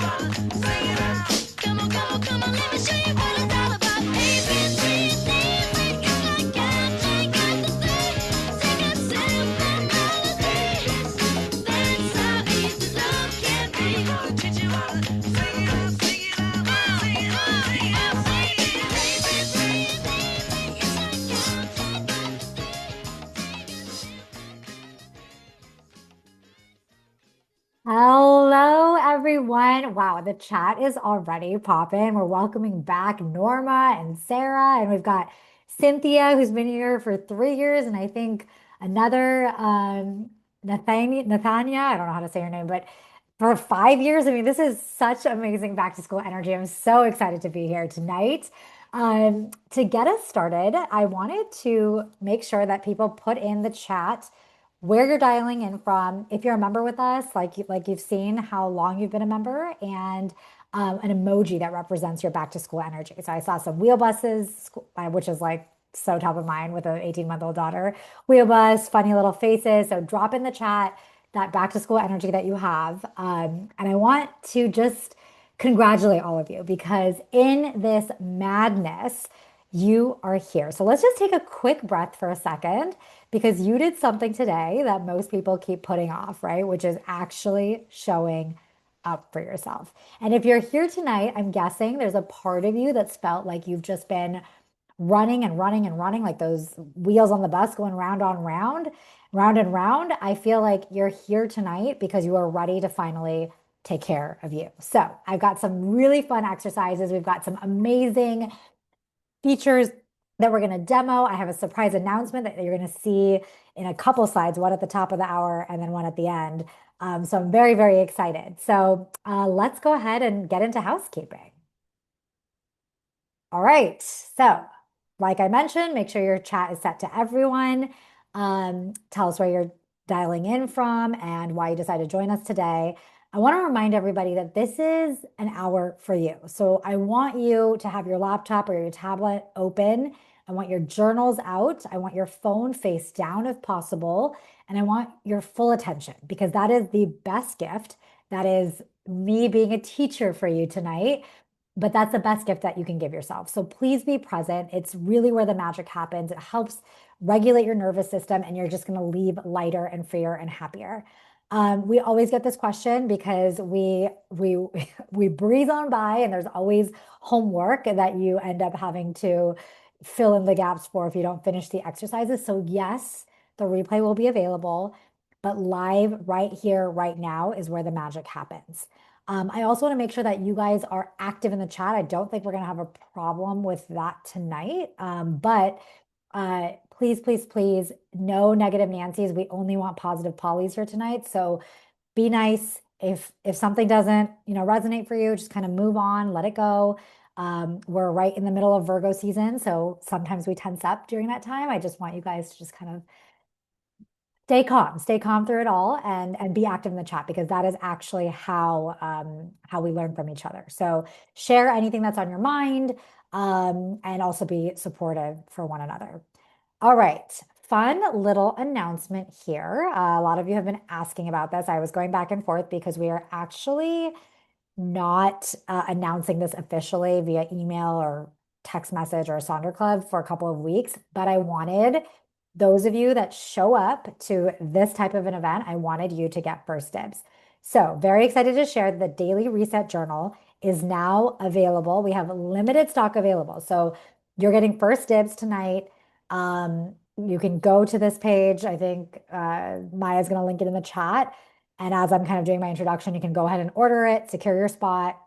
Come on, come on, come on, let me show you what it's all about. ABC, it's like got the thing. Sing a simple melody. That's how easy love can be. Gonna teach you how to sing it out, sing it out, sing it out, sing it out, sing it out. ABC, it's like got the thing. Hello, everyone. Wow, the chat is already popping. We're welcoming back Norma and Sarah, and we've got Cynthia, who's been here for 3 years, and I think another Nathania, I don't know how to say her name, but for 5 years. I mean, this is such amazing back to school energy. I'm so excited to be here tonight. To get us started, I wanted to make sure that people put in the chat where you're dialing in from, if you're a member with us, like you've seen how long you've been a member, and an emoji that represents your back to school energy. So I saw some wheel buses, which is like so top of mind with an 18-month-old daughter. Wheel bus, funny little faces. So drop in the chat that back to school energy that you have. And I want to just congratulate all of you because in this madness, you are here. So let's just take a quick breath for a second because you did something today that most people keep putting off, right? Which is actually showing up for yourself. And if you're here tonight, I'm guessing there's a part of you that's felt like you've just been running and running and running, like those wheels on the bus going round on round, round and round. I feel like you're here tonight because you are ready to finally take care of you. So I've got some really fun exercises. We've got some amazing features that we're going to demo. I have a surprise announcement that you're going to see in a couple slides, one at the top of the hour and then one at the end. So I'm very, very excited. So let's go ahead and get into housekeeping. All right. So, like I mentioned, make sure your chat is set to everyone. Tell us where you're dialing in from and why you decided to join us today. I want to remind everybody that this is an hour for you. So I want you to have your laptop or your tablet open. I want your journals out. I want your phone face down if possible. And I want your full attention because that is the best gift. That is me being a teacher for you tonight. But that's the best gift that you can give yourself. So please be present. It's really where the magic happens. It helps regulate your nervous system, and you're just going to leave lighter and freer and happier. We always get this question because we we breeze on by, and there's always homework that you end up having to fill in the gaps for if you don't finish the exercises. So yes, the replay will be available, but live right here, right now is where the magic happens. I also want to make sure that you guys are active in the chat. I don't think we're going to have a problem with that tonight. But please, please, please, no negative Nancy's. We only want positive Polly's here tonight. So be nice. If something doesn't, resonate for you, just kind of move on, let it go. We're right in the middle of Virgo season, so sometimes we tense up during that time. I just want you guys to just kind of stay calm through it all and be active in the chat because that is actually how we learn from each other. So share anything that's on your mind and also be supportive for one another. All right, fun little announcement here. A lot of you have been asking about this. I was going back and forth because we are actually not announcing this officially via email or text message or Sonder Club for a couple of weeks, but I wanted those of you that show up to this type of an event, I wanted you to get first dibs. So very excited to share that the Daily Reset Journal is now available. We have limited stock available. So you're getting first dibs tonight. You can go to this page. I think Maya's going to link it in the chat. And as I'm kind of doing my introduction, you can go ahead and order it, secure your spot.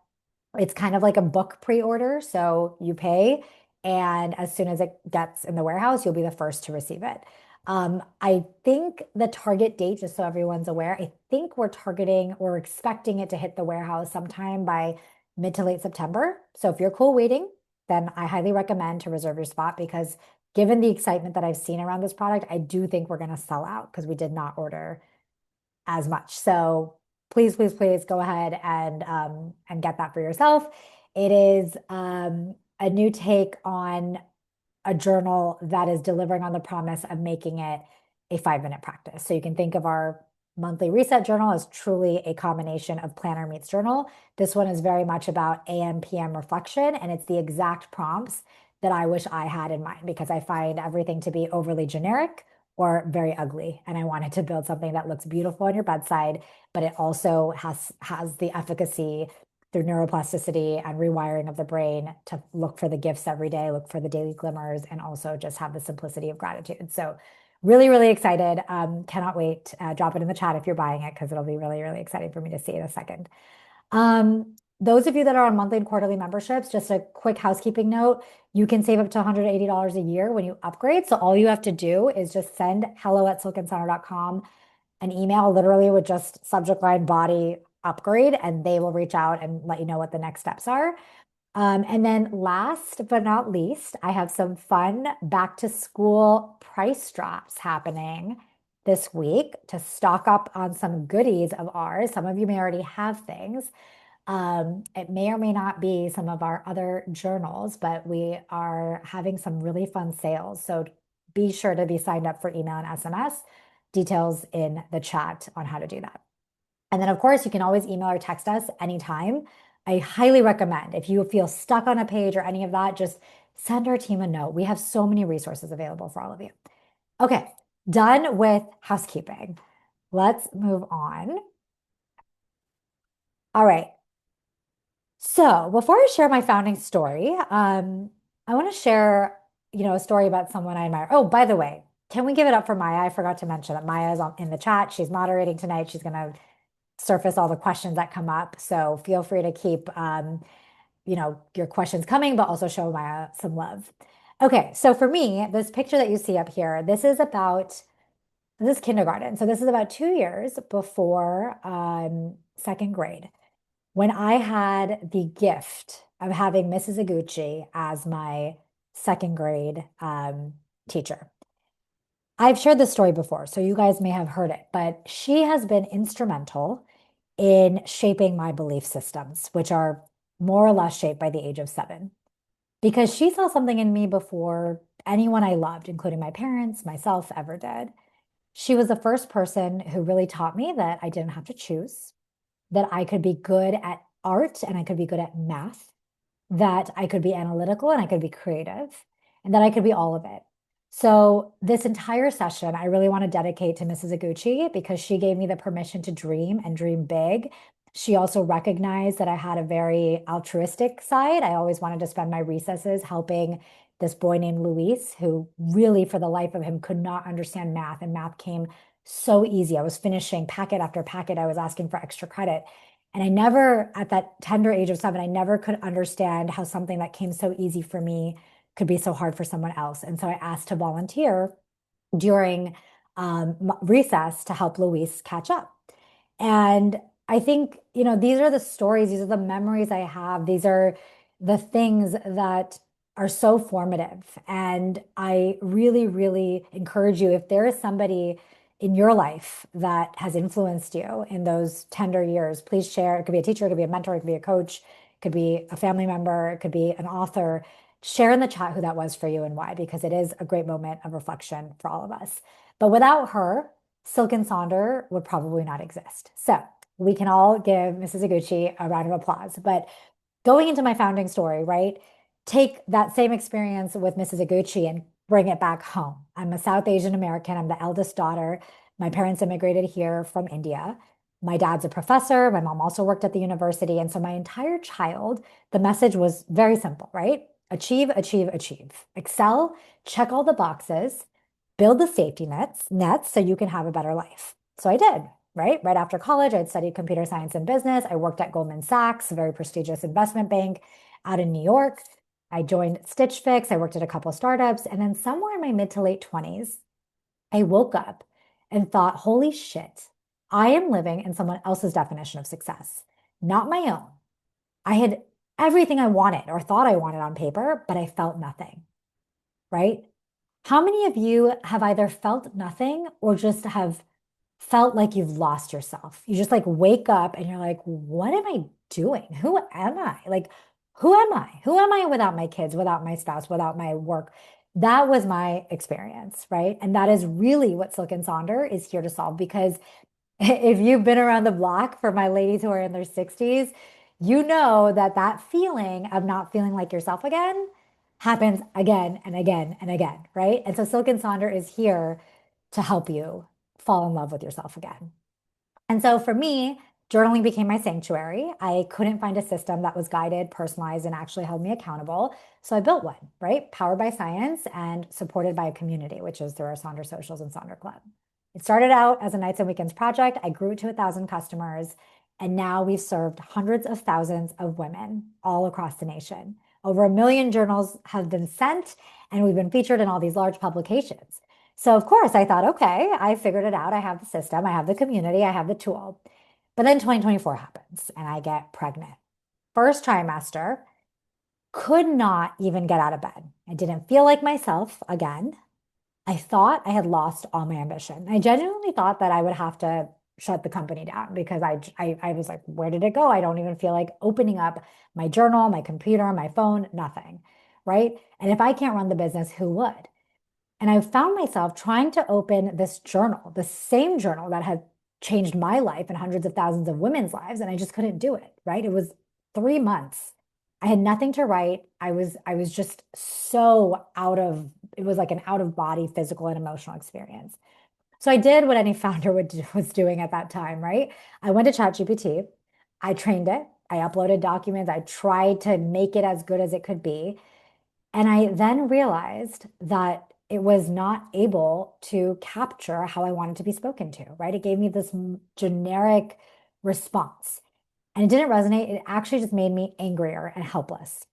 It's kind of like a book pre-order. So you pay, and as soon as it gets in the warehouse, you'll be the first to receive it. I think the target date, just so everyone's aware, I think we're expecting it to hit the warehouse sometime by mid to late September. So if you're cool waiting, then I highly recommend to reserve your spot because given the excitement that I've seen around this product, I do think we're going to sell out because we did not order as much. So please, please, please go ahead and get that for yourself. It is a new take on a journal that is delivering on the promise of making it a 5-minute practice. So you can think of our monthly reset journal is truly a combination of planner meets journal. This one is very much about AM, PM reflection, and it's the exact prompts that I wish I had in mind because I find everything to be overly generic or very ugly. And I wanted to build something that looks beautiful on your bedside, but it also has the efficacy through neuroplasticity and rewiring of the brain to look for the gifts every day, look for the daily glimmers, and also just have the simplicity of gratitude. So really, really excited. Cannot wait. Drop it in the chat if you're buying it because it'll be really, really exciting for me to see in a second. Those of you that are on monthly and quarterly memberships, just a quick housekeeping note, you can save up to $180 a year when you upgrade. So all you have to do is just send hello@silkandsound.com an email literally with just subject line body upgrade, and they will reach out and let you know what the next steps are. And then last but not least, I have some fun back to school price drops happening this week to stock up on some goodies of ours. Some of you may already have things. It may or may not be some of our other journals, but we are having some really fun sales. So be sure to be signed up for email and SMS. Details in the chat on how to do that. And then, of course, you can always email or text us anytime. I highly recommend if you feel stuck on a page or any of that, just send our team a note. We have so many resources available for all of you. Okay, done with housekeeping. Let's move on. All right. So before I share my founding story, I want to share, a story about someone I admire. Oh, by the way, can we give it up for Maya? I forgot to mention that Maya is in the chat. She's moderating tonight. She's going to surface all the questions that come up. So feel free to keep, your questions coming, but also show Maya some love. Okay, so for me, this picture that you see up here, this is kindergarten. So this is about 2 years before second grade, when I had the gift of having Mrs. Iguchi as my second grade teacher. I've shared this story before, so you guys may have heard it, but she has been instrumental in shaping my belief systems, which are more or less shaped by the age of 7. Because she saw something in me before anyone I loved, including my parents, myself, ever did. She was the first person who really taught me that I didn't have to choose, that I could be good at art and I could be good at math, that I could be analytical and I could be creative, and that I could be all of it. So this entire session, I really want to dedicate to Mrs. Iguchi because she gave me the permission to dream and dream big. She also recognized that I had a very altruistic side. I always wanted to spend my recesses helping this boy named Luis, who really, for the life of him, could not understand math, and math came so easy. I was finishing packet after packet. I was asking for extra credit. And I never, at that tender age of 7, I never could understand how something that came so easy for me could be so hard for someone else. And so I asked to volunteer during recess to help Luis catch up. And I think, these are the stories, these are the memories I have. These are the things that are so formative. And I really, really encourage you, if there is somebody in your life that has influenced you in those tender years, please share. It could be a teacher, it could be a mentor, it could be a coach, it could be a family member, it could be an author. Share in the chat who that was for you and why, because it is a great moment of reflection for all of us. But without her, Silk and Sonder would probably not exist. So we can all give Mrs. Iguchi a round of applause. But going into my founding story, right? Take that same experience with Mrs. Iguchi and bring it back home. I'm a South Asian American. I'm the eldest daughter. My parents immigrated here from India. My dad's a professor. My mom also worked at the university. And so my entire child, the message was very simple, right? Achieve, achieve, achieve. Excel, check all the boxes, build the safety nets so you can have a better life. So I did, right? Right after college, I'd studied computer science and business. I worked at Goldman Sachs, a very prestigious investment bank out in New York. I joined Stitch Fix. I worked at a couple of startups. And then somewhere in my mid to late 20s, I woke up and thought, holy shit, I am living in someone else's definition of success, not my own. I had everything I wanted or thought I wanted on paper, but I felt nothing, right? How many of you have either felt nothing or just have felt like you've lost yourself? You just like wake up and you're like, what am I doing? Who am I? Like, who am I? Who am I without my kids, without my spouse, without my work? That was my experience, right? And that is really what Silk and Sonder is here to solve, because If you've been around the block for my ladies who are in their 60s, you know that that feeling of not feeling like yourself again happens again and again and again, right? And so Silk and Sonder is here to help you fall in love with yourself again. And so for me, journaling became my sanctuary. I couldn't find a system that was guided, personalized, and actually held me accountable. So I built one, right? Powered by science and supported by a community, which is through our Sonder Socials and Sonder Club. It started out as a nights and weekends project. I grew it to 1,000 customers. And now we've served hundreds of thousands of women all across the nation. Over 1 million journals have been sent, and we've been featured in all these large publications. So, of course, I thought, okay, I figured it out. I have the system, I have the community, I have the tool. But then 2024 happens and I get pregnant. First trimester, could not even get out of bed. I didn't feel like myself again. I thought I had lost all my ambition. I genuinely thought that I would have to shut the company down because I was like, where did it go? I don't even feel like opening up my journal, my computer, my phone, nothing. Right. And if I can't run the business, who would? And I found myself trying to open this journal, the same journal that had changed my life and hundreds of thousands of women's lives, and I just couldn't do it, right? It was 3 months. I had nothing to write. I was just so out of, it was like an out of body physical and emotional experience. So I did what any founder was doing at that time, right? I went to ChatGPT. I trained it. I uploaded documents. I tried to make it as good as it could be. And I then realized that it was not able to capture how I wanted to be spoken to, right? It gave me this generic response and it didn't resonate. It actually just made me angrier and helpless.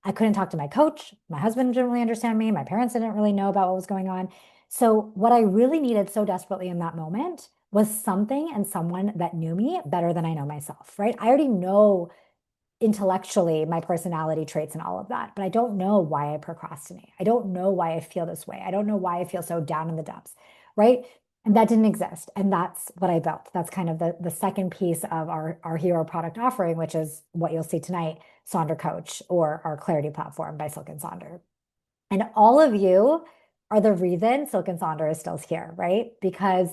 I couldn't talk to my coach. My husband didn't really understand me. My parents didn't really know about what was going on. So, what I really needed so desperately in that moment was something and someone that knew me better than I know myself, right? I already know intellectually my personality traits and all of that, but I don't know why I procrastinate. I don't know why I feel this way. I don't know why I feel so down in the dumps, right? And that didn't exist. And that's what I built. That's kind of the second piece of our hero product offering, which is what you'll see tonight, Sonder Coach, or our Clarity platform by Silk and Sonder. And all of you are the reason Silk and Sonder is still here, right? Because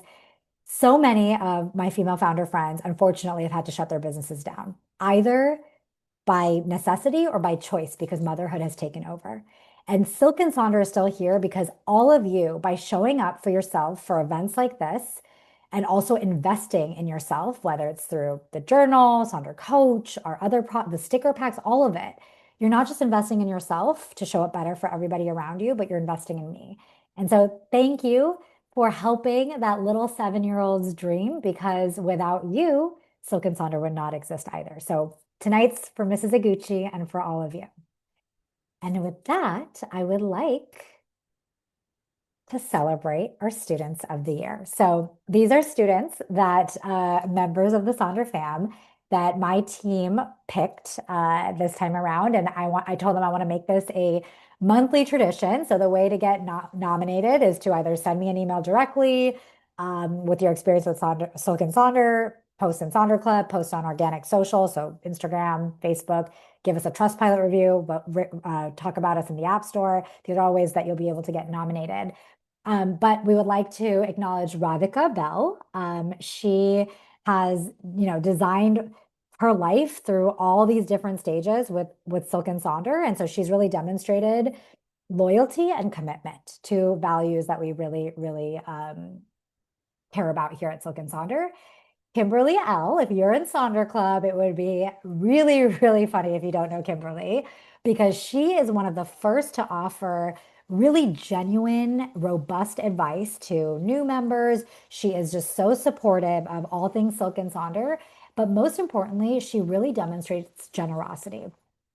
so many of my female founder friends, unfortunately, have had to shut their businesses down, either by necessity or by choice because motherhood has taken over. And Silk and Sonder is still here because all of you, by showing up for yourself for events like this, and also investing in yourself, whether it's through the journal, Sonder Coach, or the sticker packs, all of it, you're not just investing in yourself to show up better for everybody around you, but you're investing in me. And so thank you for helping that little 7-year-old's dream because without you, Silk and Sonder would not exist either. So tonight's for Mrs. Iguchi and for all of you. And with that, I would like to celebrate our students of the year. So these are students that members of the Sonder fam that my team picked this time around. And I told them I want to make this a monthly tradition. So the way to get nominated is to either send me an email directly with your experience with Silk and Sonder, post in Sonder Club, post on organic social, so Instagram, Facebook, give us a Trustpilot review, but talk about us in the App Store. These are all ways that you'll be able to get nominated. But we would like to acknowledge Radhika Bell. She has, designed her life through all these different stages with Silk and Sonder. And so she's really demonstrated loyalty and commitment to values that we really, really care about here at Silk and Sonder. Kimberly L., if you're in Sonder Club, it would be really, really funny if you don't know Kimberly, because she is one of the first to offer really genuine, robust advice to new members. She is just so supportive of all things Silk and Sonder. But most importantly, she really demonstrates generosity,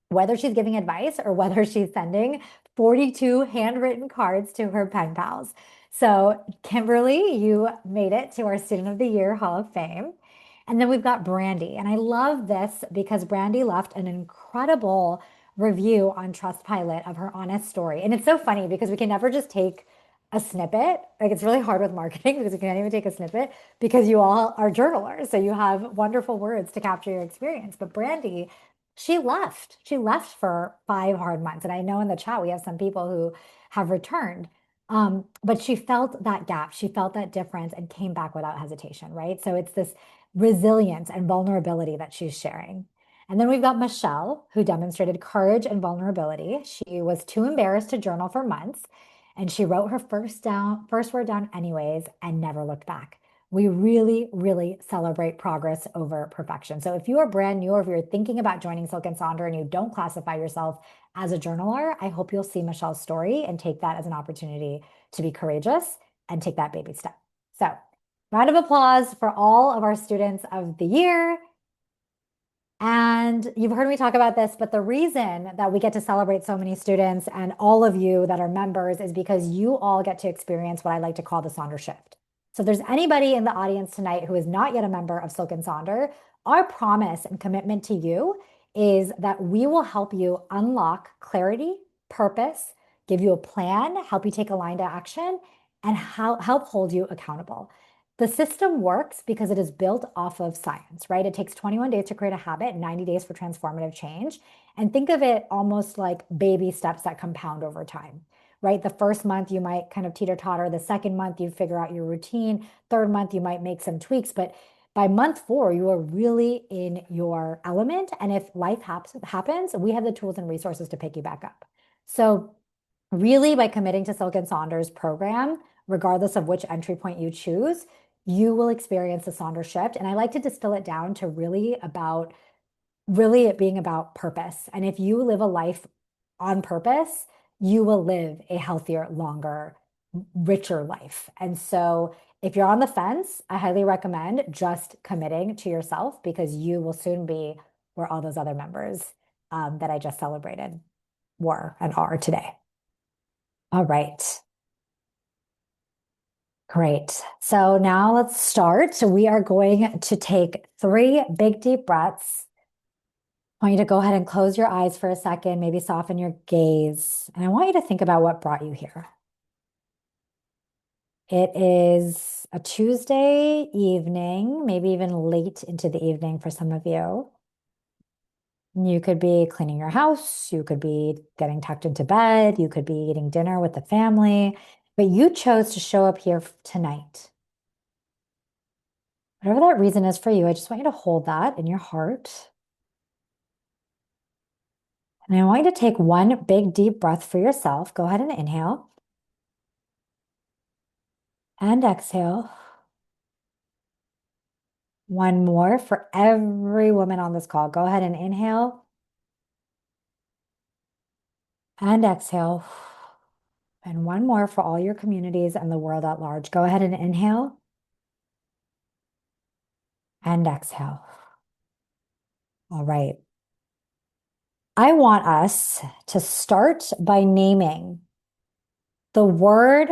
whether she's giving advice or whether she's sending 42 handwritten cards to her pen pals. So, Kimberly, you made it to our Student of the Year Hall of Fame. And then we've got Brandy. And I love this because Brandy left an incredible review on Trustpilot of her honest story. And it's so funny because we can never just take a snippet. Like it's really hard with marketing because we can't even take a snippet because you all are journalers. So you have wonderful words to capture your experience. But Brandy, she left. She left for 5 hard months. And I know in the chat we have some people who have returned. But she felt that gap, she felt that difference and came back without hesitation, right? So it's this resilience and vulnerability that she's sharing. And then we've got Michelle, who demonstrated courage and vulnerability. She was too embarrassed to journal for months, and she wrote her first word down anyways, and never looked back. We really, really celebrate progress over perfection. So if you are brand new or if you're thinking about joining Silk and Sonder and you don't classify yourself as a journaler, I hope you'll see Michelle's story and take that as an opportunity to be courageous and take that baby step. So, round of applause for all of our students of the year. And you've heard me talk about this, but the reason that we get to celebrate so many students and all of you that are members is because you all get to experience what I like to call the Sonder shift. So if there's anybody in the audience tonight who is not yet a member of Silk and Sonder, our promise and commitment to you is that we will help you unlock clarity, purpose, give you a plan, help you take aligned action, and help hold you accountable. The system works because it is built off of science, right? It takes 21 days to create a habit, 90 days for transformative change. And think of it almost like baby steps that compound over time, right? The first month, you might kind of teeter-totter. The second month, you figure out your routine. Third month, you might make some tweaks. But by month 4, you are really in your element. And if life happens, we have the tools and resources to pick you back up. So really, by committing to Silk and Saunders program, regardless of which entry point you choose, you will experience the Sonder shift. And I like to distill it down to really it being about purpose. And if you live a life on purpose, you will live a healthier, longer, richer life. And so if you're on the fence, I highly recommend just committing to yourself because you will soon be where all those other members that I just celebrated were and are today. All right. Great. So now let's start. So we are going to take 3 big deep breaths. I want you to go ahead and close your eyes for a second, maybe soften your gaze. And I want you to think about what brought you here. It is a Tuesday evening, maybe even late into the evening for some of you. You could be cleaning your house, you could be getting tucked into bed, you could be eating dinner with the family, but you chose to show up here tonight. Whatever that reason is for you, I just want you to hold that in your heart. And I want you to take one big deep breath for yourself. Go ahead and inhale. And exhale. One more for every woman on this call. Go ahead and inhale. And exhale. And one more for all your communities and the world at large. Go ahead and inhale. And exhale. All right. I want us to start by naming the word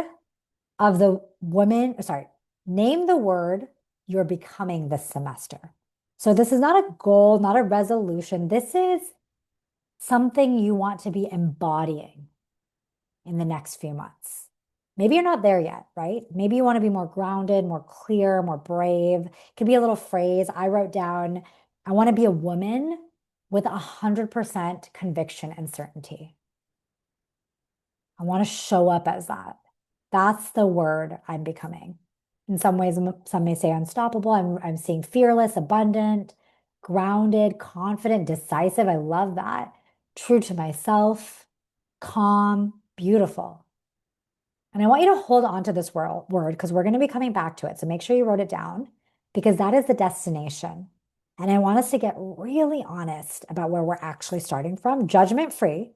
of the woman, sorry, name the word you're becoming this semester. So this is not a goal, not a resolution. This is something you want to be embodying in the next few months. Maybe you're not there yet, right? Maybe you want to be more grounded, more clear, more brave. It could be a little phrase. I wrote down, I want to be a woman with 100% conviction and certainty. I want to show up as that. That's the word I'm becoming. In some ways, some may say unstoppable. I'm seeing fearless, abundant, grounded, confident, decisive. I love that. True to myself, calm, beautiful. And I want you to hold on to this word because we're going to be coming back to it. So make sure you wrote it down because that is the destination. And I want us to get really honest about where we're actually starting from, judgment free,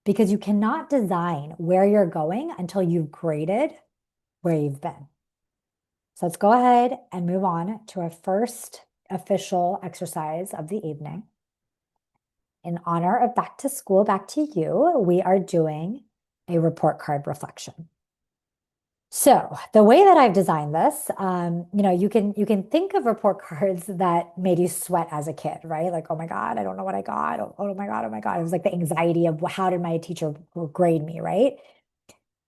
because you cannot design where you're going until you've graded where you've been. So let's go ahead and move on to our first official exercise of the evening. In honor of back to school, back to you, we are doing a report card reflection. So the way that I've designed this, you can think of report cards that made you sweat as a kid, right? Like, oh my God, I don't know what I got. Oh my God, oh my God. It was like the anxiety of how did my teacher grade me, right?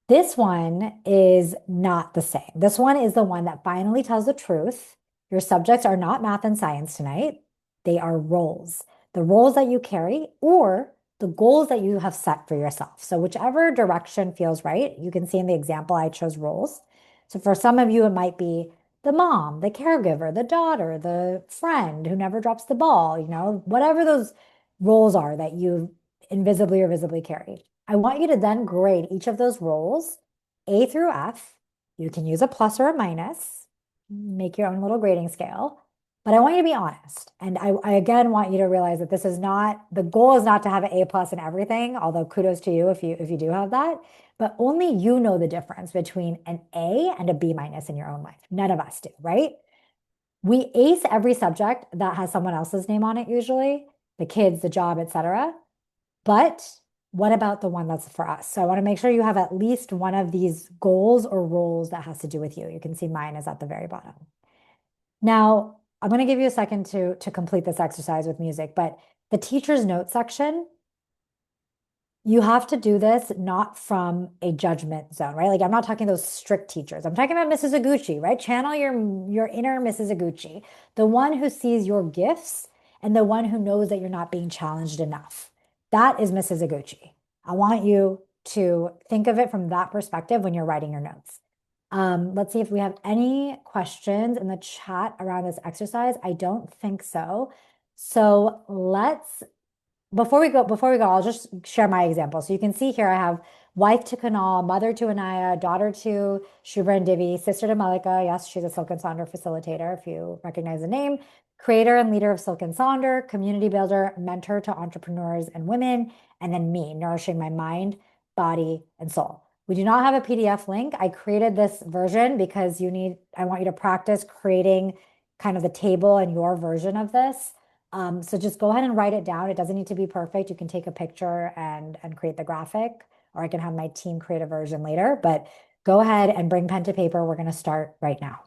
This one is not the same. This one is the one that finally tells the truth. Your subjects are not math and science tonight. They are roles, the roles that you carry or the goals that you have set for yourself. So whichever direction feels right, you can see in the example I chose roles. So for some of you, it might be the mom, the caregiver, the daughter, the friend who never drops the ball, whatever those roles are that you invisibly or visibly carry. I want you to then grade each of those roles, A through F. You can use a plus or a minus, make your own little grading scale. But I want you to be honest. And I again want you to realize that this is not, the goal is not to have an A plus in everything, although kudos to you if you do have that. But only you know the difference between an A and a B minus in your own life. None of us do, right? We ace every subject that has someone else's name on it, usually, the kids, the job, etc. But what about the one that's for us? So I want to make sure you have at least one of these goals or roles that has to do with you. You can see mine is at the very bottom. Now, I'm going to give you a second to complete this exercise with music, but the teacher's note section, you have to do this not from a judgment zone, right? Like I'm not talking those strict teachers. I'm talking about Mrs. Iguchi, right? Channel your inner Mrs. Iguchi, the one who sees your gifts and the one who knows that you're not being challenged enough. That is Mrs. Iguchi. I want you to think of it from that perspective when you're writing your notes. Let's see if we have any questions in the chat around this exercise. I don't think so. So before we go, I'll just share my example. So you can see here I have wife to Kunal, mother to Anaya, daughter to Shubra and Divi, sister to Malika. Yes, she's a Silk and Sonder facilitator, if you recognize the name. Creator and leader of Silk and Sonder, community builder, mentor to entrepreneurs and women, and then me, nourishing my mind, body, and soul. We do not have a PDF link. I created this version because I want you to practice creating kind of the table and your version of this. So just go ahead and write it down. It doesn't need to be perfect. You can take a picture and create the graphic, or I can have my team create a version later, but go ahead and bring pen to paper. We're going to start right now.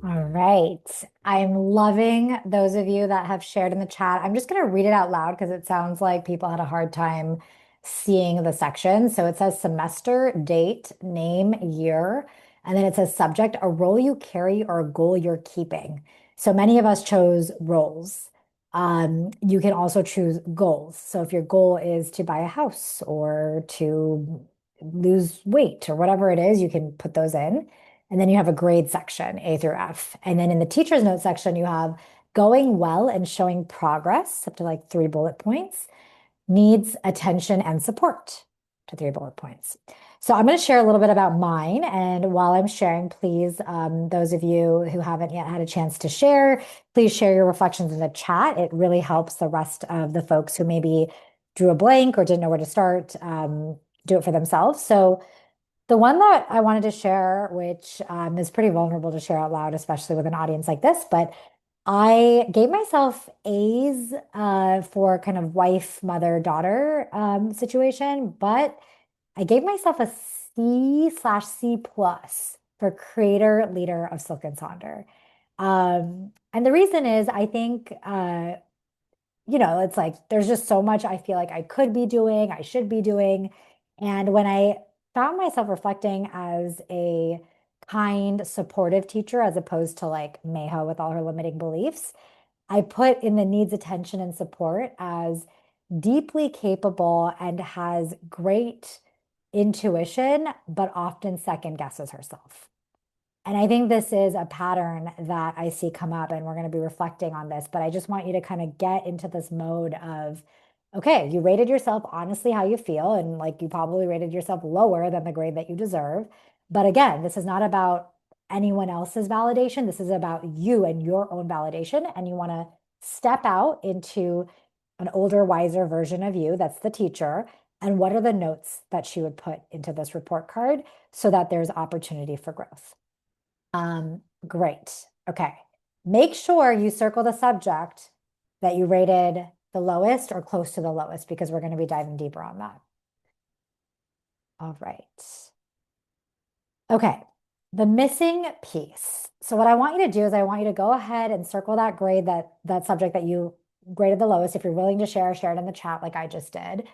All right. I'm loving those of you that have shared in the chat. I'm just going to read it out loud because it sounds like people had a hard time seeing the section. So it says semester, date, name, year, and then it says subject, a role you carry or a goal you're keeping. So many of us chose roles. You can also choose goals. So if your goal is to buy a house or to lose weight or whatever it is, you can put those in. And then you have a grade section, A through F. And then in the teacher's note section, you have going well and showing progress, up to like 3 bullet points, needs attention and support, to 3 bullet points. So I'm going to share a little bit about mine. And while I'm sharing, please, those of you who haven't yet had a chance to share, please share your reflections in the chat. It really helps the rest of the folks who maybe drew a blank or didn't know where to start, do it for themselves. So the one that I wanted to share, which is pretty vulnerable to share out loud, especially with an audience like this, but I gave myself A's for kind of wife, mother, daughter situation, but I gave myself a C/C plus for creator, leader of Silk and Sonder. And the reason is I think it's like there's just so much I feel like I could be doing, I should be doing. And when I found myself reflecting as a kind, supportive teacher, as opposed to like Mayho with all her limiting beliefs, I put in the needs attention and support as deeply capable and has great intuition, but often second guesses herself. And I think this is a pattern that I see come up, and we're going to be reflecting on this. But I just want you to kind of get into this mode of, okay, you rated yourself honestly how you feel, and like you probably rated yourself lower than the grade that you deserve. But again, this is not about anyone else's validation. This is about you and your own validation. And you want to step out into an older, wiser version of you that's the teacher. And what are the notes that she would put into this report card so that there's opportunity for growth? Great. Okay. Make sure you circle the subject that you rated the lowest or close to the lowest, because we're going to be diving deeper on that. All right. Okay. The missing piece. So what I want you to do is I want you to go ahead and circle that grade, that subject that you graded the lowest. If you're willing to share it in the chat like I just did.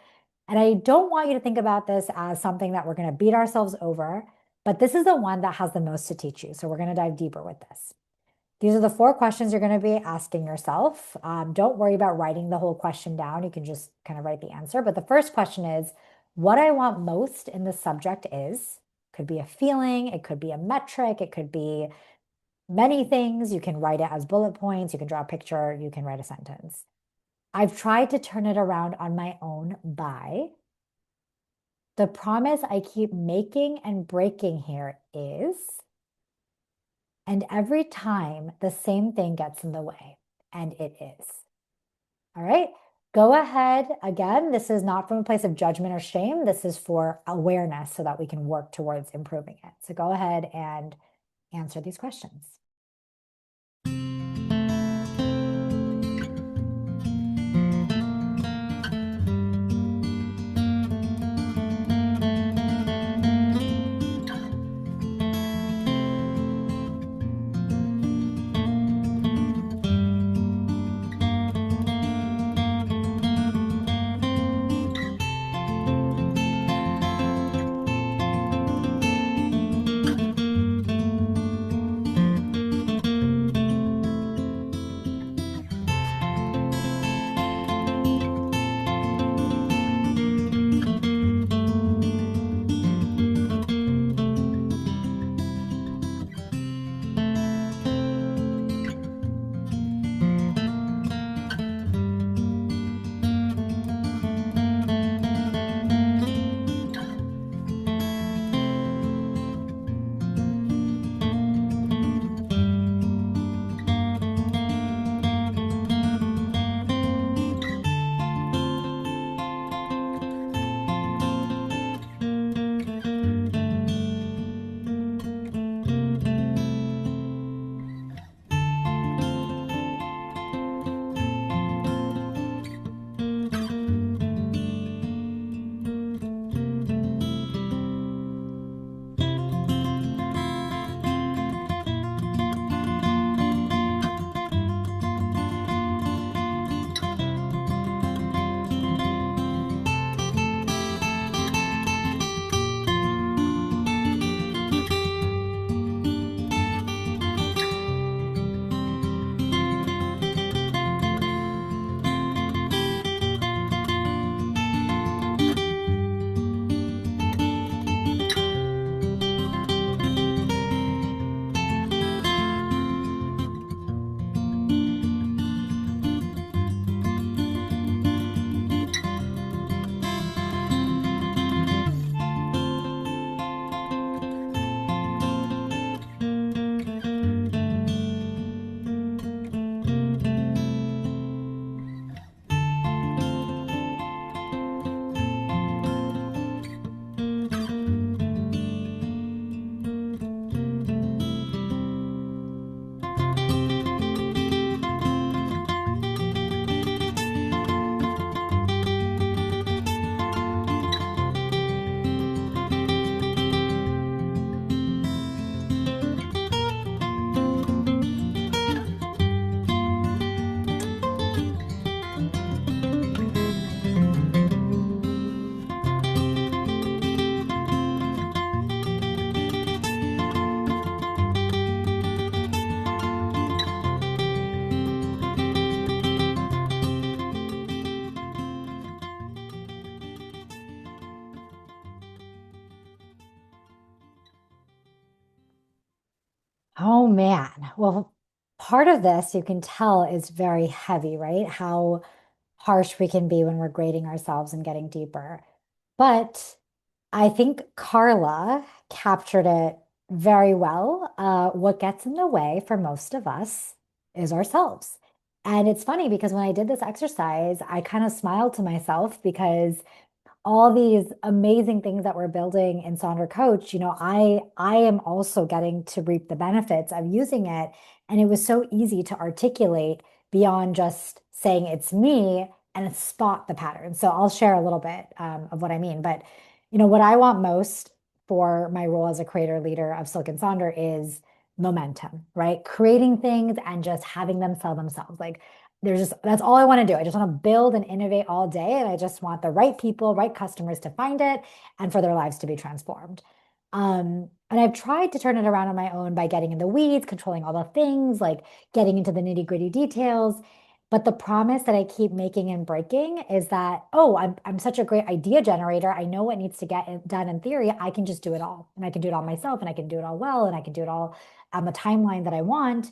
And I don't want you to think about this as something that we're going to beat ourselves over, but this is the one that has the most to teach you. So we're going to dive deeper with this. These are the 4 questions you're going to be asking yourself. Don't worry about writing the whole question down. You can just kind of write the answer. But the first question is, what I want most in the subject is, could be a feeling, it could be a metric, it could be many things. You can write it as bullet points. You can draw a picture. You can write a sentence. I've tried to turn it around on my own by the promise I keep making and breaking here is, and every time the same thing gets in the way, and it is. All right, go ahead. Again, this is not from a place of judgment or shame. This is for awareness so that we can work towards improving it. So go ahead and answer these questions. Oh man. Well, part of this you can tell is very heavy, right? How harsh we can be when we're grading ourselves and getting deeper. But I think Carla captured it very well. What gets in the way for most of us is ourselves. And it's funny because when I did this exercise, I kind of smiled to myself because all these amazing things that we're building in Sonder Coach, I am also getting to reap the benefits of using it. And it was so easy to articulate beyond just saying it's me and spot the pattern. So I'll share a little bit of what I mean. But what I want most for my role as a creator leader of Silk and Sonder is momentum, right? Creating things and just having them sell themselves. Like that's all I want to do. I just want to build and innovate all day. And I just want the right people, right customers to find it and for their lives to be transformed. And I've tried to turn it around on my own by getting in the weeds, controlling all the things, like getting into the nitty-gritty details. But the promise that I keep making and breaking is that, oh, I'm such a great idea generator. I know what needs to get done in theory. I can just do it all. And I can do it all myself, and I can do it all well, and I can do it all on the timeline that I want.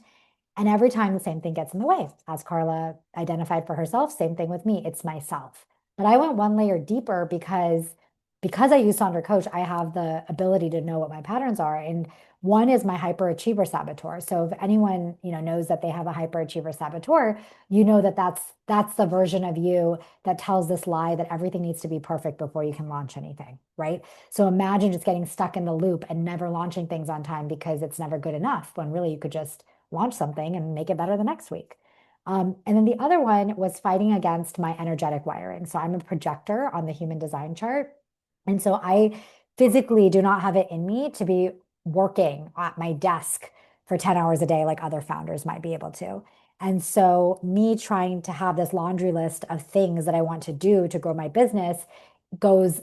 And every time the same thing gets in the way. As Carla identified for herself, same thing with me. It's myself. But I went one layer deeper because I use Sonder Coach, I have the ability to know what my patterns are. And one is my hyperachiever saboteur. So if anyone, knows that they have a hyperachiever saboteur, you know that that's the version of you that tells this lie that everything needs to be perfect before you can launch anything, right? So imagine just getting stuck in the loop and never launching things on time because it's never good enough when really you could just launch something and make it better the next week. And then the other one was fighting against my energetic wiring. So I'm a projector on the human design chart. And so I physically do not have it in me to be working at my desk for 10 hours a day like other founders might be able to. And so me trying to have this laundry list of things that I want to do to grow my business goes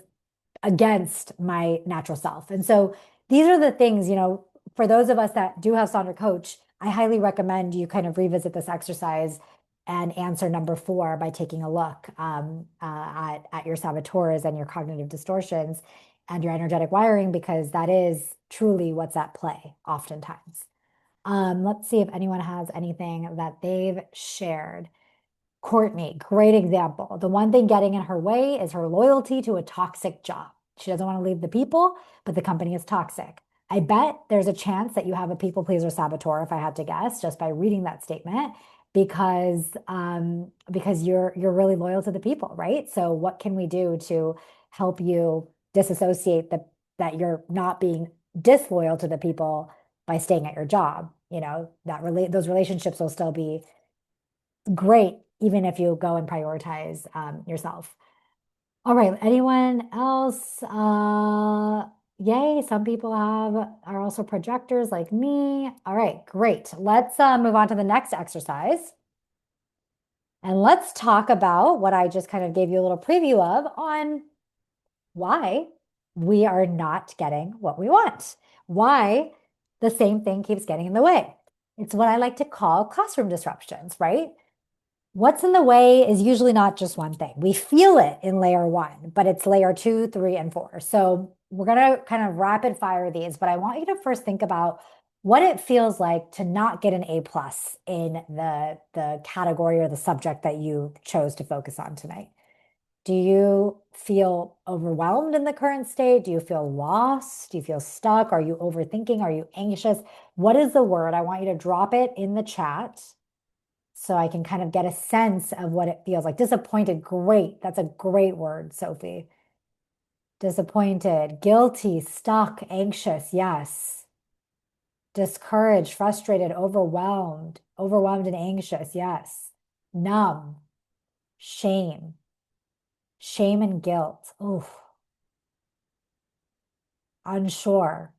against my natural self. And so these are the things, for those of us that do have Sonder Coach, I highly recommend you kind of revisit this exercise and answer number 4 by taking a look at your saboteurs and your cognitive distortions and your energetic wiring, because that is truly what's at play oftentimes. Let's see if anyone has anything that they've shared. Courtney, great example. The one thing getting in her way is her loyalty to a toxic job. She doesn't want to leave the people, but the company is toxic. I bet there's a chance that you have a people pleaser saboteur, if I had to guess, just by reading that statement, because you're really loyal to the people, right? So what can we do to help you disassociate that you're not being disloyal to the people by staying at your job? Those relationships will still be great, even if you go and prioritize yourself. All right, anyone else? Yay, some people are also projectors like me. All right, great. Let's move on to the next exercise. And let's talk about what I just kind of gave you a little preview of on why we are not getting what we want, why the same thing keeps getting in the way. It's what I like to call classroom disruptions, right? What's in the way is usually not just one thing. We feel it in layer 1, but it's layer 2, 3, and 4. So we're going to kind of rapid fire these, but I want you to first think about what it feels like to not get an A plus in the category or the subject that you chose to focus on tonight. Do you feel overwhelmed in the current state? Do you feel lost? Do you feel stuck? Are you overthinking? Are you anxious? What is the word? I want you to drop it in the chat so I can kind of get a sense of what it feels like. Disappointed, great. That's a great word, Sophie. Disappointed, guilty, stuck, anxious, yes. Discouraged, frustrated, overwhelmed and anxious, yes. Numb, shame, shame and guilt. Ooh, unsure,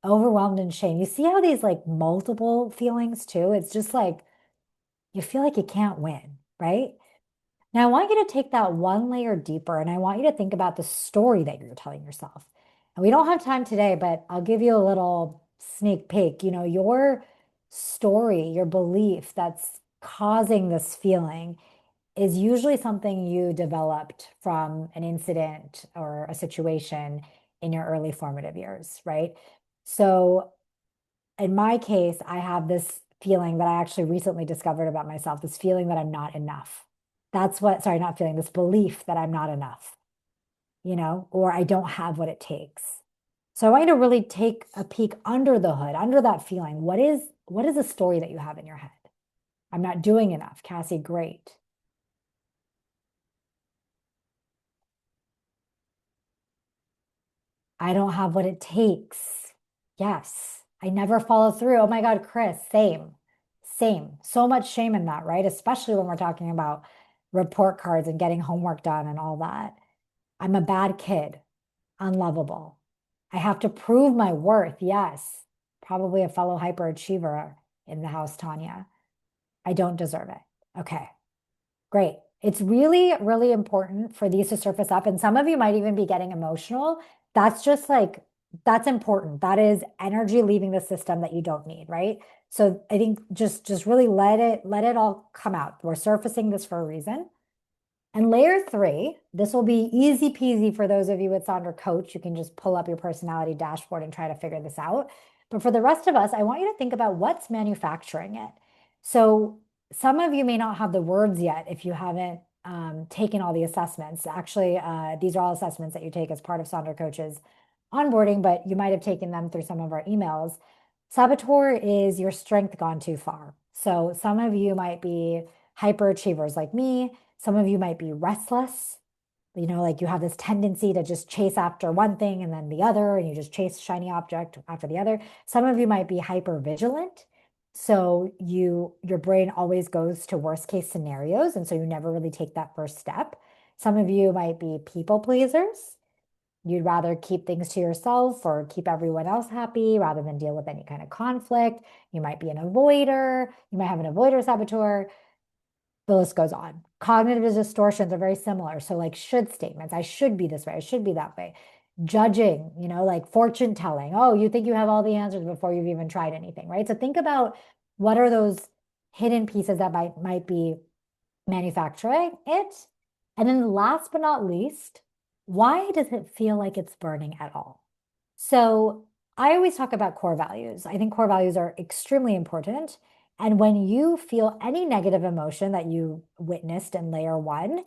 overwhelmed and shame. You see how these like multiple feelings too? It's just like you feel like you can't win, right? Now, I want you to take that one layer deeper, and I want you to think about the story that you're telling yourself. And we don't have time today, but I'll give you a little sneak peek. Your story, your belief that's causing this feeling is usually something you developed from an incident or a situation in your early formative years, right? So in my case, I have this feeling that I actually recently discovered about myself, this feeling that I'm not enough. That's what, sorry, not feeling, this belief that I'm not enough, or I don't have what it takes. So I want you to really take a peek under the hood, under that feeling. What is the story that you have in your head? I'm not doing enough. Cassie, great. I don't have what it takes. Yes. I never follow through. Oh my God, Chris, same. Same. So much shame in that, right? Especially when we're talking about report cards and getting homework done and all that. I'm a bad kid, unlovable. I have to prove my worth. Yes. Probably a fellow hyperachiever in the house, Tanya. I don't deserve it. Okay. Great. It's really, really important for these to surface up. And some of you might even be getting emotional. That's just like, that's important. That is energy leaving the system that you don't need, right? So I think just really let it all come out. We're surfacing this for a reason. And layer three, this will be easy peasy for those of you with Sonder Coach. You can just pull up your personality dashboard and try to figure this out. But for the rest of us, I want you to think about what's manufacturing it. So some of you may not have the words yet if you haven't taken all the assessments. Actually, these are all assessments that you take as part of Sonder Coach's onboarding, but you might have taken them through some of our emails. Saboteur is your strength gone too far. So some of you might be hyperachievers like me. Some of you might be restless. Like you have this tendency to just chase after one thing and then the other, and you just chase shiny object after the other. Some of you might be hyper vigilant. So your brain always goes to worst case scenarios. And so you never really take that first step. Some of you might be people pleasers. You'd rather keep things to yourself or keep everyone else happy rather than deal with any kind of conflict. You might be an avoider. You might have an avoider saboteur. The list goes on. Cognitive distortions are very similar. So like should statements, I should be this way, I should be that way. Judging, like fortune telling. Oh, you think you have all the answers before you've even tried anything, right? So think about what are those hidden pieces that might be manufacturing it. And then last but not least, why does it feel like it's burning at all? So I always talk about core values. I think core values are extremely important. And when you feel any negative emotion that you witnessed in layer one,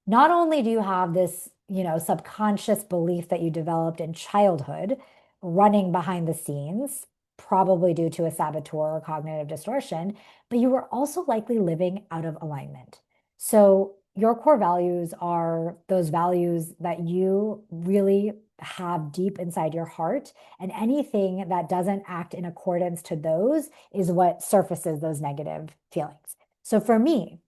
not only do you have this, subconscious belief that you developed in childhood running behind the scenes, probably due to a saboteur or cognitive distortion, but you were also likely living out of alignment. So your core values are those values that you really have deep inside your heart. And anything that doesn't act in accordance to those is what surfaces those negative feelings. So for me,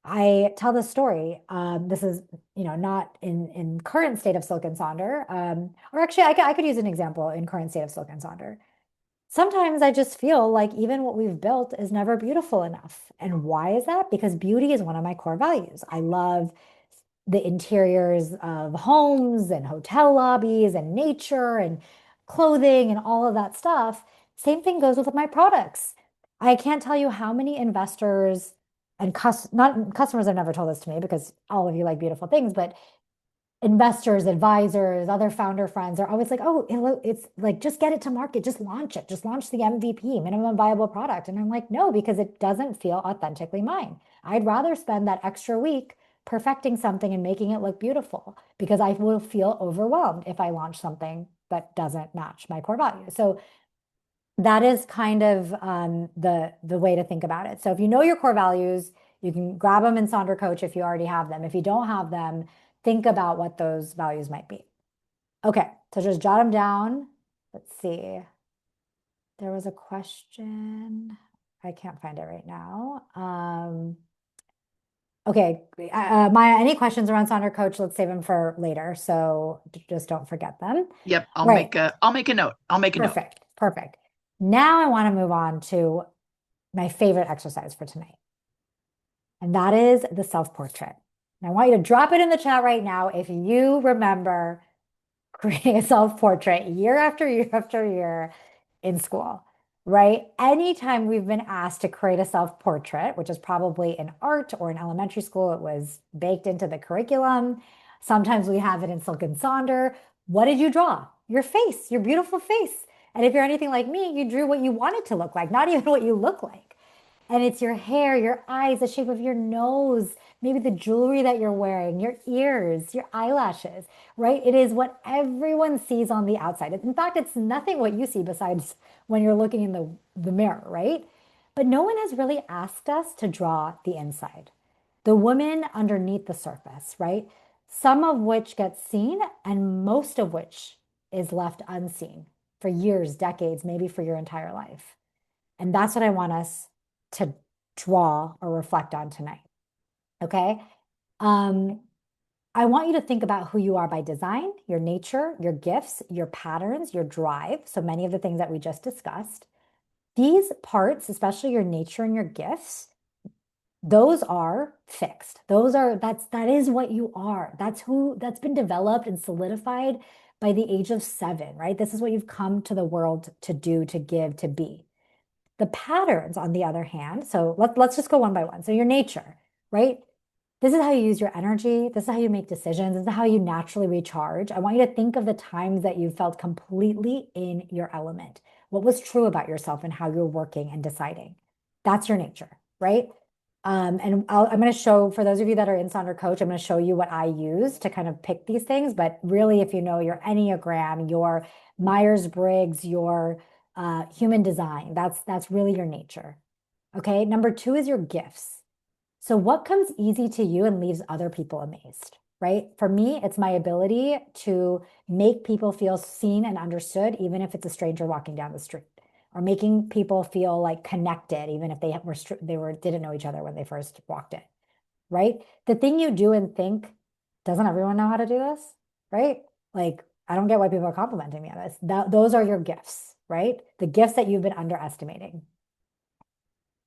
I tell this story. This is, not in current state of Silk and Sonder. Or actually, I could use an example in current state of Silk and Sonder. Sometimes I just feel like even what we've built is never beautiful enough. And why is that? Because beauty is one of my core values. I love the interiors of homes and hotel lobbies and nature and clothing and all of that stuff. Same thing goes with my products. I can't tell you how many investors and not customers have never told this to me because all of you like beautiful things, but investors, advisors, other founder friends are always like, oh, it's like, just get it to market, just launch it, just launch the MVP, minimum viable product. And I'm like, no, because it doesn't feel authentically mine. I'd rather spend that extra week perfecting something and making it look beautiful because I will feel overwhelmed if I launch something that doesn't match my core value. So that is kind of the way to think about it. So if you know your core values, you can grab them in Sonder Coach if you already have them. If you don't have them, think about what those values might be. Okay, so just jot them down. Let's see. There was a question. I can't find it right now. Okay, Maya, any questions around Sonder Coach? Let's save them for later. So just don't forget them. Yep, I'll Right. make a note. Perfect. Perfect. Now I want to move on to my favorite exercise for tonight. And that is the self-portrait. And I want you to drop it in the chat right now if you remember creating a self-portrait year after year after year in school, right? Anytime we've been asked to create a self-portrait, which is probably in art or in elementary school, it was baked into the curriculum. Sometimes we have it in Silk and Sonder. What did you draw? Your face, your beautiful face. And if you're anything like me, you drew what you want it to look like, not even what you look like. And it's your hair, your eyes, the shape of your nose, maybe the jewelry that you're wearing, your ears, your eyelashes, right? It is what everyone sees on the outside. In fact, it's nothing what you see besides when you're looking in the mirror, right? But no one has really asked us to draw the inside, the woman underneath the surface, right? Some of which gets seen and most of which is left unseen for years, decades, maybe for your entire life. And that's what I want us to draw or reflect on tonight. Okay. Um, I want you to think about who you are by design, your nature, your gifts, your patterns, your drive. So many of the things that we just discussed. These parts, especially your nature and your gifts, those are fixed. That is what you are. That's been developed and solidified by the age of 7, right? This is what you've come to the world to do, to give, to be. The patterns, on the other hand, so let's just go one by one. So your nature, right? This is how you use your energy. This is how you make decisions. This is how you naturally recharge. I want you to think of the times that you felt completely in your element. What was true about yourself and how you're working and deciding. That's your nature, right? I'm going to show, for those of you that are in Sonder Coach, I'm going to show you what I use to kind of pick these things. But really, if you know your Enneagram, your Myers-Briggs, your human design, that's really your nature. Okay. Number 2 is your gifts. So what comes easy to you and leaves other people amazed, right? For me, it's my ability to make people feel seen and understood, even if it's a stranger walking down the street, or making people feel like connected, even if they didn't know each other when they first walked in, right? The thing you do and think, doesn't everyone know how to do this, right? Like, I don't get why people are complimenting me on this. Those are your gifts, right? The gifts that you've been underestimating.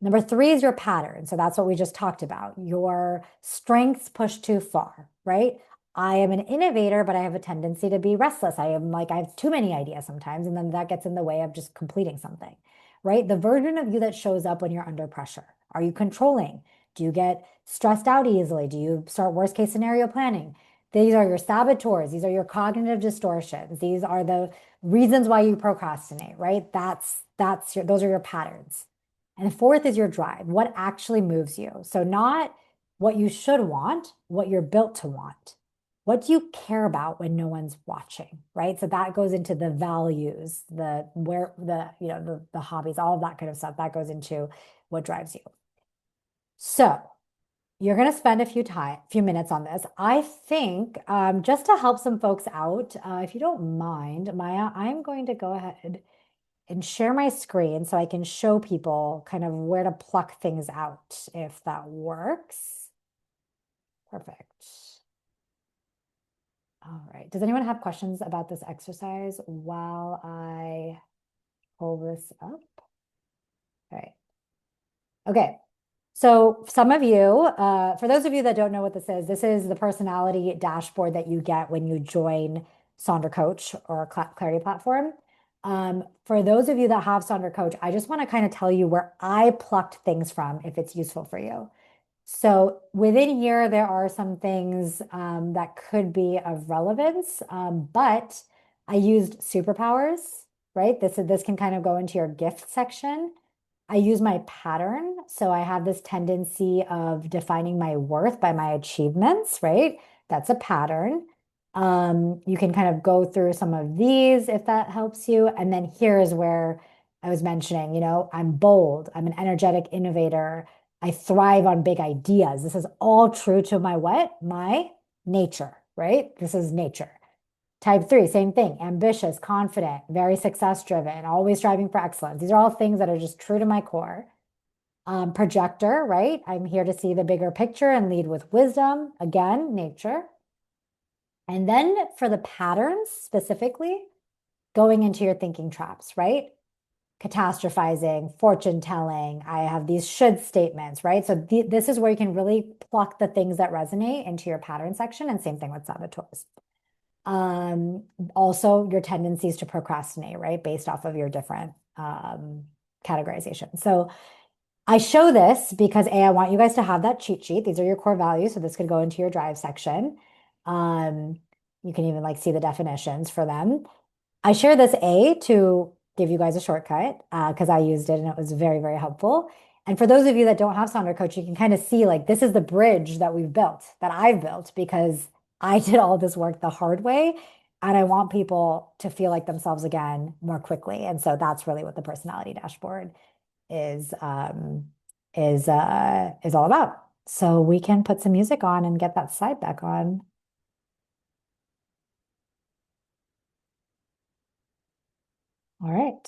Number 3 is your pattern. So that's what we just talked about. Your strengths push too far, right? I am an innovator, but I have a tendency to be restless. I have too many ideas sometimes, and then that gets in the way of just completing something, right? The version of you that shows up when you're under pressure. Are you controlling? Do you get stressed out easily? Do you start worst case scenario planning? These are your saboteurs. These are your cognitive distortions. These are the reasons why you procrastinate, right? Those are your patterns. And the 4th is your drive, what actually moves you. So not what you should want, what you're built to want. What do you care about when no one's watching, right? So that goes into the values, the hobbies, all of that kind of stuff. That goes into what drives you. So you're going to spend a few minutes on this. I think just to help some folks out, if you don't mind, Maya, I'm going to go ahead and share my screen so I can show people kind of where to pluck things out, if that works. Perfect. All right. Does anyone have questions about this exercise while I pull this up? All right. Okay. So some of you, for those of you that don't know what this is the personality dashboard that you get when you join Sonder Coach or Clarity Platform. For those of you that have Sonder Coach, I just want to kind of tell you where I plucked things from if it's useful for you. So within here, there are some things that could be of relevance, but I used superpowers, right? This can kind of go into your gift section. I use my pattern. So I have this tendency of defining my worth by my achievements, right? That's a pattern. You can kind of go through some of these if that helps you. And then here is where I was mentioning, I'm bold, I'm an energetic innovator, I thrive on big ideas. This is all true to my what? My nature, right? This is nature. Type 3, same thing, ambitious, confident, very success driven, always striving for excellence. These are all things that are just true to my core. Projector, right? I'm here to see the bigger picture and lead with wisdom. Again, nature. And then for the patterns specifically, going into your thinking traps, right? Catastrophizing, fortune telling. I have these should statements, right? So this is where you can really pluck the things that resonate into your pattern section, and same thing with saboteurs. Also your tendencies to procrastinate, right? Based off of your different categorization. So I show this because I want you guys to have that cheat sheet. These are your core values. So this could go into your drive section. You can even see the definitions for them. I share this to give you guys a shortcut because I used it and it was very, very helpful. And for those of you that don't have Sonder Coach, you can kind of see like this is the bridge that we've built, that I've built because I did all this work the hard way. And I want people to feel like themselves again more quickly. And so that's really what the personality dashboard is is all about. So we can put some music on and get that slide back on. All right.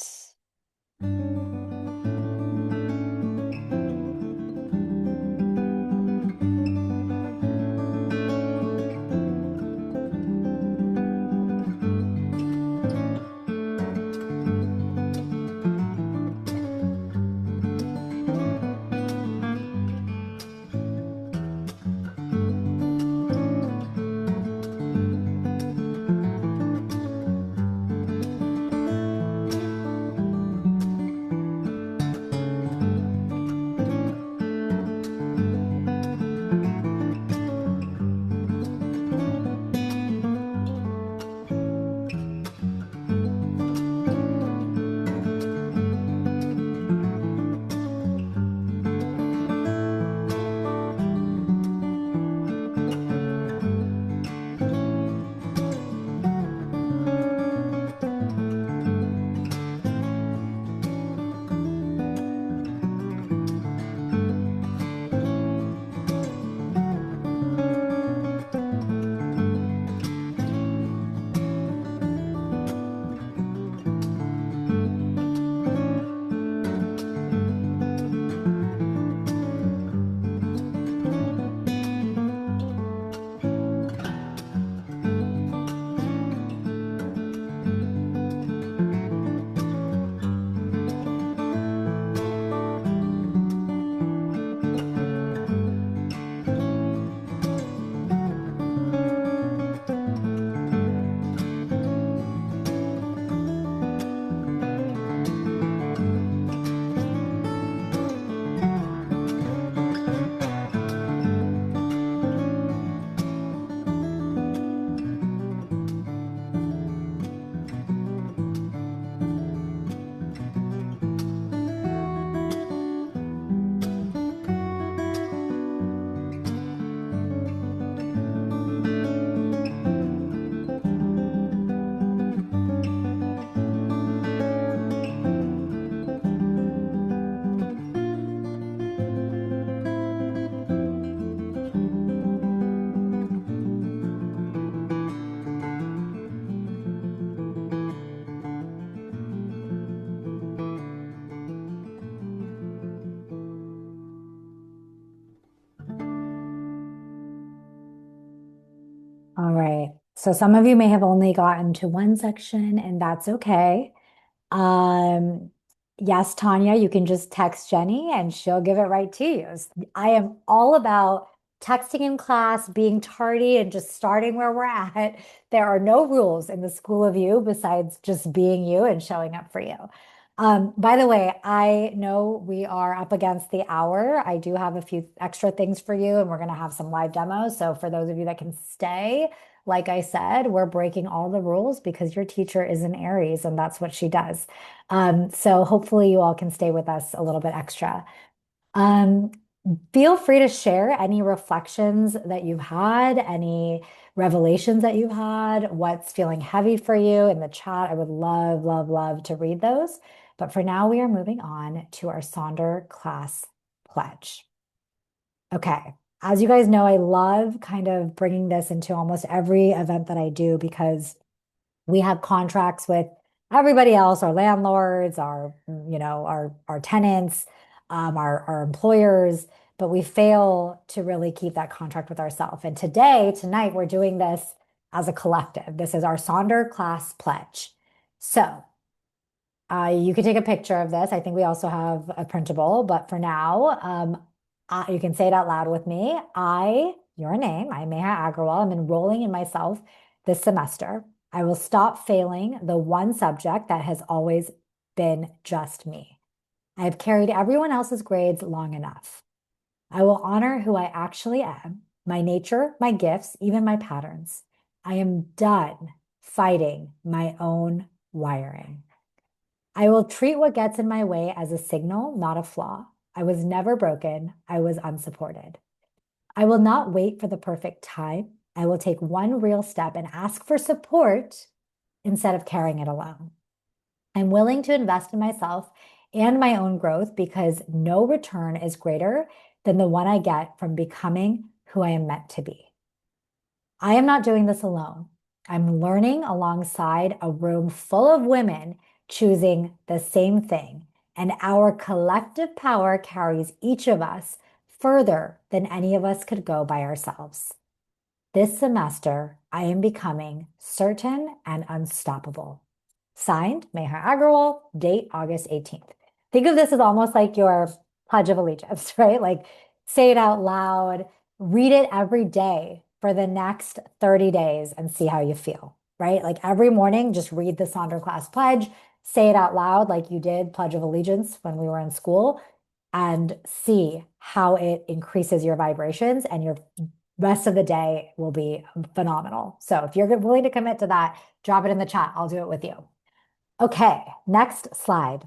All right. So some of you may have only gotten to one section, and that's okay. Um, yes, Tanya, you can just text Jenny and she'll give it right to you. I am all about texting in class, being tardy, and just starting where we're at. There are no rules in the school of you besides just being you and showing up for you. By the way, I know we are up against the hour. I do have a few extra things for you, and we're going to have some live demos. So for those of you that can stay, like I said, we're breaking all the rules because your teacher is an Aries and that's what she does. So hopefully you all can stay with us a little bit extra. Um, Feel free to share any reflections that you've had, any revelations that you've had, what's feeling heavy for you in the chat. I would love, love, love to read those. But for now, we are moving on to our Sonder class pledge. Okay. As you guys know, I love kind of bringing this into almost every event that I do because we have contracts with everybody else, our landlords, our tenants, our employers, but we fail to really keep that contract with ourselves. And tonight, we're doing this as a collective. This is our Sonder class pledge. So you can take a picture of this. I think we also have a printable, but for now, you can say it out loud with me. Your name, I, Meha Agarwal, I'm enrolling in myself this semester. I will stop failing the one subject that has always been just me. I have carried everyone else's grades long enough. I will honor who I actually am, my nature, my gifts, even my patterns. I am done fighting my own wiring. I will treat what gets in my way as a signal, not a flaw. I was never broken. I was unsupported. I will not wait for the perfect time. I will take one real step and ask for support instead of carrying it alone. I'm willing to invest in myself and my own growth because no return is greater than the one I get from becoming who I am meant to be. I am not doing this alone. I'm learning alongside a room full of women choosing the same thing, and our collective power carries each of us further than any of us could go by ourselves. This semester, I am becoming certain and unstoppable. Signed, Meher Agarwal, date August 18th. Think of this as almost like your Pledge of Allegiance, right? Like say it out loud, read it every day for the next 30 days and see how you feel, right? Like every morning, just read the Sonder class pledge, say it out loud like you did Pledge of Allegiance when we were in school, and see how it increases your vibrations, and your rest of the day will be phenomenal. So if you're willing to commit to that, drop it in the chat. I'll do it with you. Okay, next slide.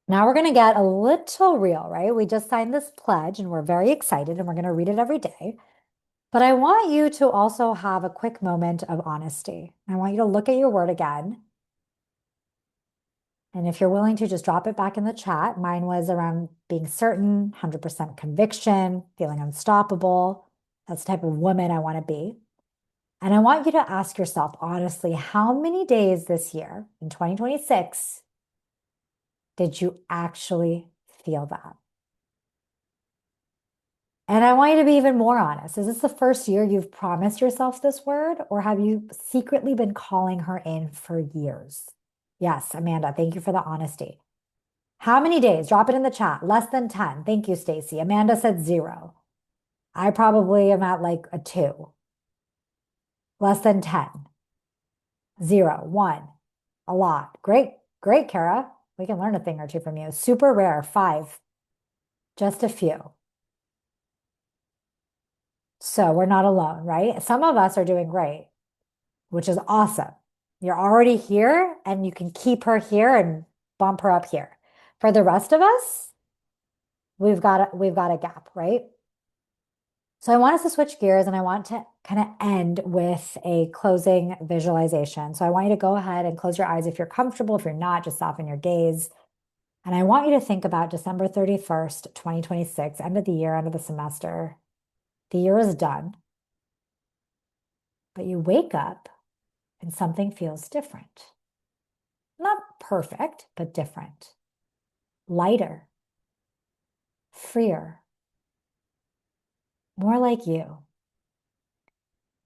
Now we're going to get a little real, right? We just signed this pledge and we're very excited and we're going to read it every day. But I want you to also have a quick moment of honesty. I want you to look at your word again. And if you're willing to, just drop it back in the chat. Mine was around being certain, 100% conviction, feeling unstoppable. That's the type of woman I want to be. And I want you to ask yourself honestly, how many days this year in 2026 did you actually feel that? And I want you to be even more honest. Is this the first year you've promised yourself this word, or have you secretly been calling her in for years? Yes, Amanda, thank you for the honesty. How many days? Drop it in the chat. Less than 10. Thank you, Stacy. Amanda said 0. I probably am at like a 2. Less than 10. 0, 1. A lot. Great, great, Kara. We can learn a thing or two from you. Super rare, 5. Just a few. So we're not alone, right? Some of us are doing great, which is awesome. You're already here and you can keep her here and bump her up here. For the rest of us, we've got a gap, right? So I want us to switch gears and I want to kind of end with a closing visualization. So I want you to go ahead and close your eyes if you're comfortable. If you're not, just soften your gaze. And I want you to think about December 31st, 2026, end of the year, end of the semester. The year is done, but you wake up and something feels different. Not perfect, but different. Lighter, freer, more like you.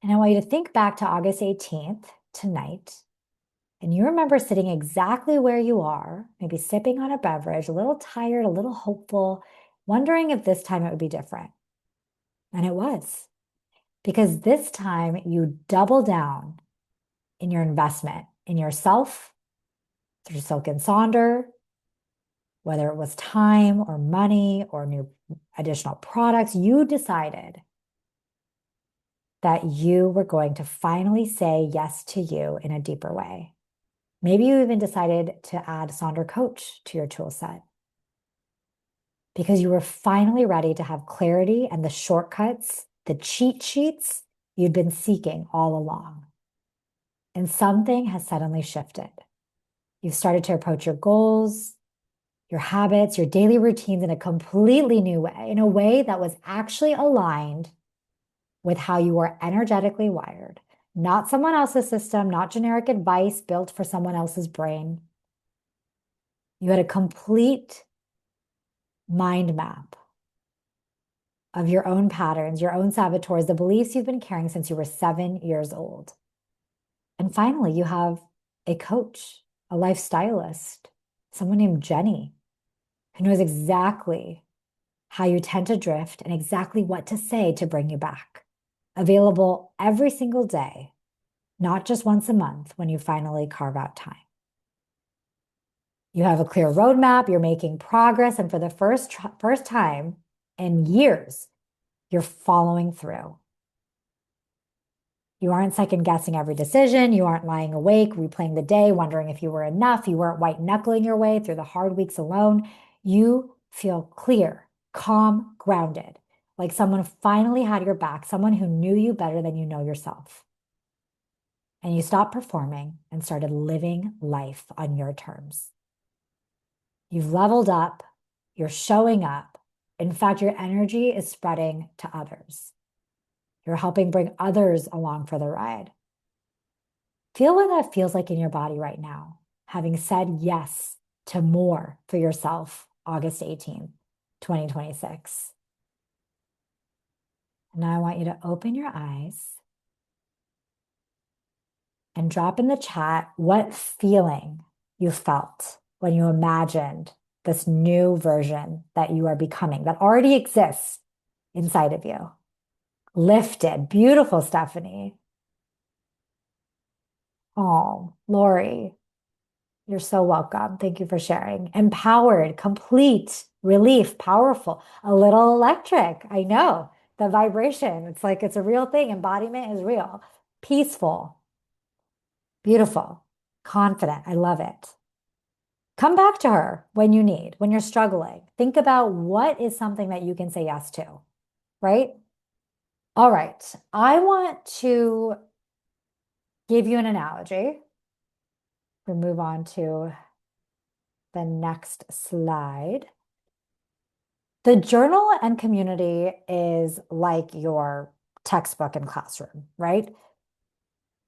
And I want you to think back to August 18th, tonight, and you remember sitting exactly where you are, maybe sipping on a beverage, a little tired, a little hopeful, wondering if this time it would be different. And it was, because this time you double down in your investment in yourself through Silk and Sonder, whether it was time or money or new additional products. You decided that you were going to finally say yes to you in a deeper way. Maybe you even decided to add Sonder Coach to your tool set because you were finally ready to have clarity and the shortcuts, the cheat sheets you'd been seeking all along. And something has suddenly shifted. You've started to approach your goals, your habits, your daily routines in a completely new way, in a way that was actually aligned with how you were energetically wired. Not someone else's system, not generic advice built for someone else's brain. You had a complete mind map of your own patterns, your own saboteurs, the beliefs you've been carrying since you were 7 years old. And finally, you have a coach, a lifestylist, someone named Jenny, who knows exactly how you tend to drift and exactly what to say to bring you back. Available every single day, not just once a month when you finally carve out time. You have a clear roadmap, you're making progress, and for the first time in years, you're following through. You aren't second guessing every decision. You aren't lying awake, replaying the day, wondering if you were enough. You weren't white knuckling your way through the hard weeks alone. You feel clear, calm, grounded, like someone finally had your back, someone who knew you better than you know yourself. And you stopped performing and started living life on your terms. You've leveled up, you're showing up. In fact, your energy is spreading to others. You're helping bring others along for the ride. Feel what that feels like in your body right now, having said yes to more for yourself August 18th, 2026. And now I want you to open your eyes and drop in the chat what feeling you felt when you imagined this new version that you are becoming, that already exists inside of you. Lifted, beautiful, Stephanie. Oh, Lori, you're so welcome. Thank you for sharing. Empowered, complete, relief, powerful, a little electric. I know the vibration. It's like it's a real thing. Embodiment is real. Peaceful, beautiful, confident. I love it. Come back to her when you need, when you're struggling. Think about what is something that you can say yes to, right? All right. I want to give you an analogy. We'll move on to the next slide. The journal and community is like your textbook and classroom, right?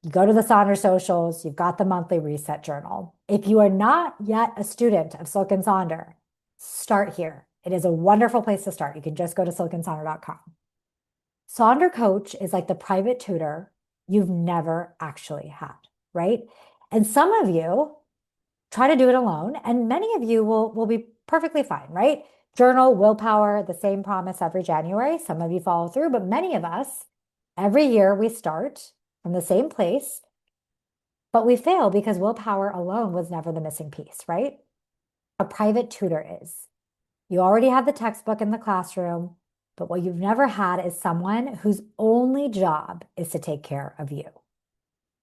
You go to the Sonder Socials, you've got the monthly reset journal. If you are not yet a student of Silk and Sonder, start here. It is a wonderful place to start. You can just go to silkandsonder.com. Sonder Coach is like the private tutor you've never actually had, right? And some of you try to do it alone, and many of you will be perfectly fine, right? Journal, willpower, the same promise every January. Some of you follow through, but many of us, every year we start from the same place, but we fail because willpower alone was never the missing piece, right? A private tutor is. You already have the textbook in the classroom, but what you've never had is someone whose only job is to take care of you,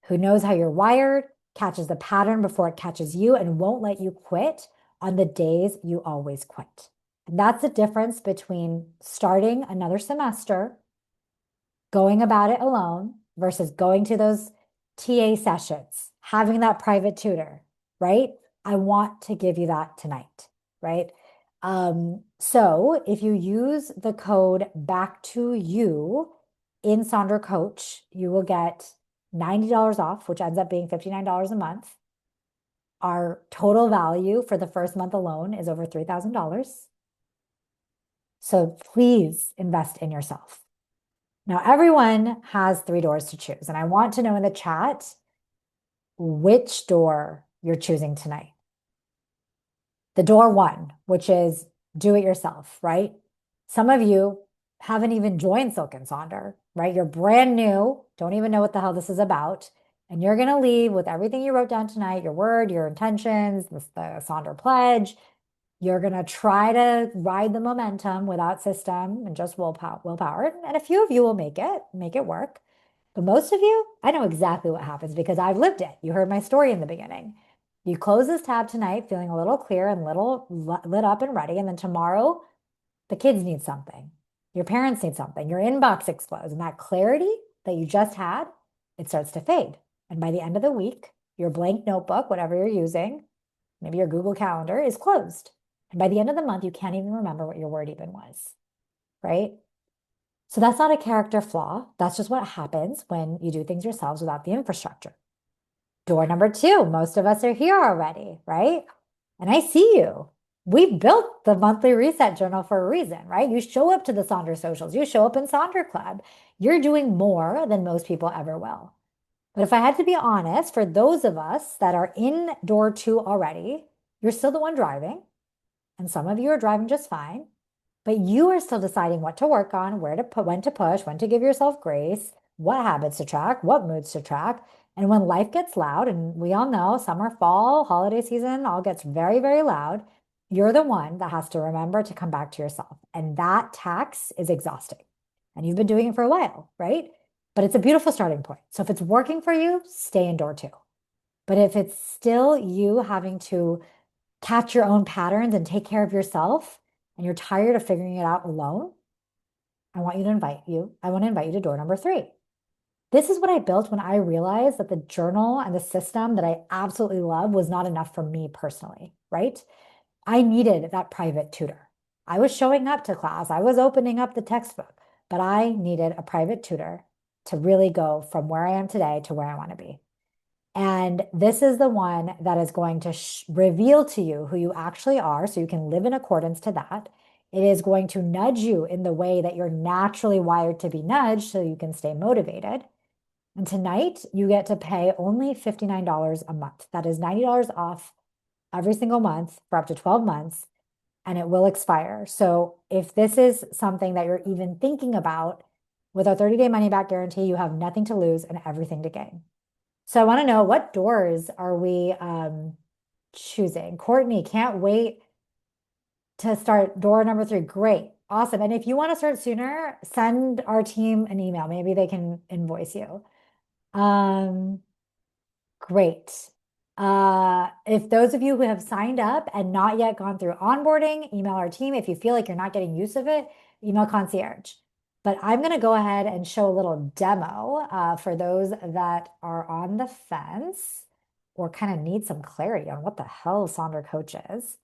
who knows how you're wired, catches the pattern before it catches you, and won't let you quit on the days you always quit. And that's the difference between starting another semester, going about it alone, versus going to those TA sessions, having that private tutor, right? I want to give you that tonight, right? So if you use the code back to you in Sonder Coach, you will get $90 off, which ends up being $59 a month. Our total value for the first month alone is over $3,000. So please invest in yourself. Now, everyone has 3 doors to choose, and I want to know in the chat which door you're choosing tonight. The door 1, which is do it yourself, right? Some of you haven't even joined Silk and Sonder, right? You're brand new, don't even know what the hell this is about. And you're going to leave with everything you wrote down tonight, your word, your intentions, the Sonder pledge. You're going to try to ride the momentum without system and just willpower. And a few of you will make it work. But most of you, I know exactly what happens because I've lived it. You heard my story in the beginning. You close this tab tonight feeling a little clear and little lit up and ready. And then tomorrow, the kids need something. Your parents need something. Your inbox explodes. And that clarity that you just had, it starts to fade. And by the end of the week, your blank notebook, whatever you're using, maybe your Google Calendar, is closed. And by the end of the month, you can't even remember what your word even was, right? So that's not a character flaw. That's just what happens when you do things yourselves without the infrastructure. Door number 2, most of us are here already, right? And I see you. We built the monthly reset journal for a reason, right? You show up to the Sonder Socials. You show up in Sonder Club. You're doing more than most people ever will. But if I had to be honest, for those of us that are in door 2 already, you're still the one driving. And some of you are driving just fine. But you are still deciding what to work on, where to put, when to push, when to give yourself grace, what habits to track, what moods to track. And when life gets loud, and we all know summer, fall, holiday season all gets very, very loud, you're the one that has to remember to come back to yourself. And that tax is exhausting. And you've been doing it for a while, right? but it's a beautiful starting point. So if it's working for you, stay in door two. But if it's still you having to catch your own patterns and take care of yourself, and you're tired of figuring it out alone, I want to invite you to door number three. This is what I built when I realized that the journal and the system that I absolutely love was not enough for me personally, right? I needed that private tutor. I was showing up to class, I was opening up the textbook, but I needed a private tutor to really go from where I am today to where I want to be. And this is the one that is going to reveal to you who you actually are so you can live in accordance to that. It is going to nudge you in the way that you're naturally wired to be nudged so you can stay motivated. And tonight you get to pay only $59 a month. That is $90 off every single month for up to 12 months, and it will expire. So if this is something that you're even thinking about, with our 30-day money back guarantee, you have nothing to lose and everything to gain. So I want to know, what doors are we choosing? Courtney, can't wait to start door number three. Great. Awesome. And if you want to start sooner, send our team an email. Maybe they can invoice you. Great. If those of you who have signed up and not yet gone through onboarding, email our team. If you feel like you're not getting use of it, email concierge. But I'm going to go ahead and show a little demo for those that are on the fence or kind of need some clarity on what the hell Sonder Coach is.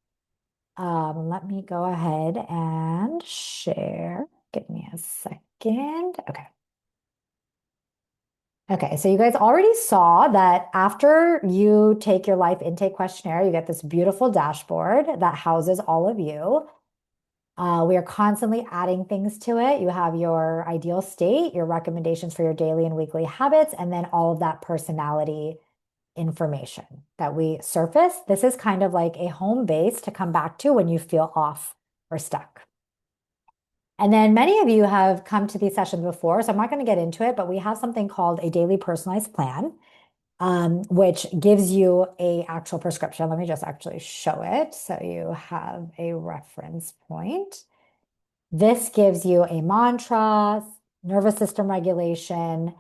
Let me go ahead and share. Give me a second. Okay. Okay, so you guys already saw that after you take your life intake questionnaire, you get this beautiful dashboard that houses all of you. We are constantly adding things to it. You have your ideal state, your recommendations for your daily and weekly habits, and then all of that personality information that we surface. This is kind of like a home base to come back to when you feel off or stuck. And then many of you have come to these sessions before, so I'm not going to get into it, but we have something called a daily personalized plan, which gives you a actual prescription. Let me just actually show it so you have a reference point. This gives you a mantra, nervous system regulation,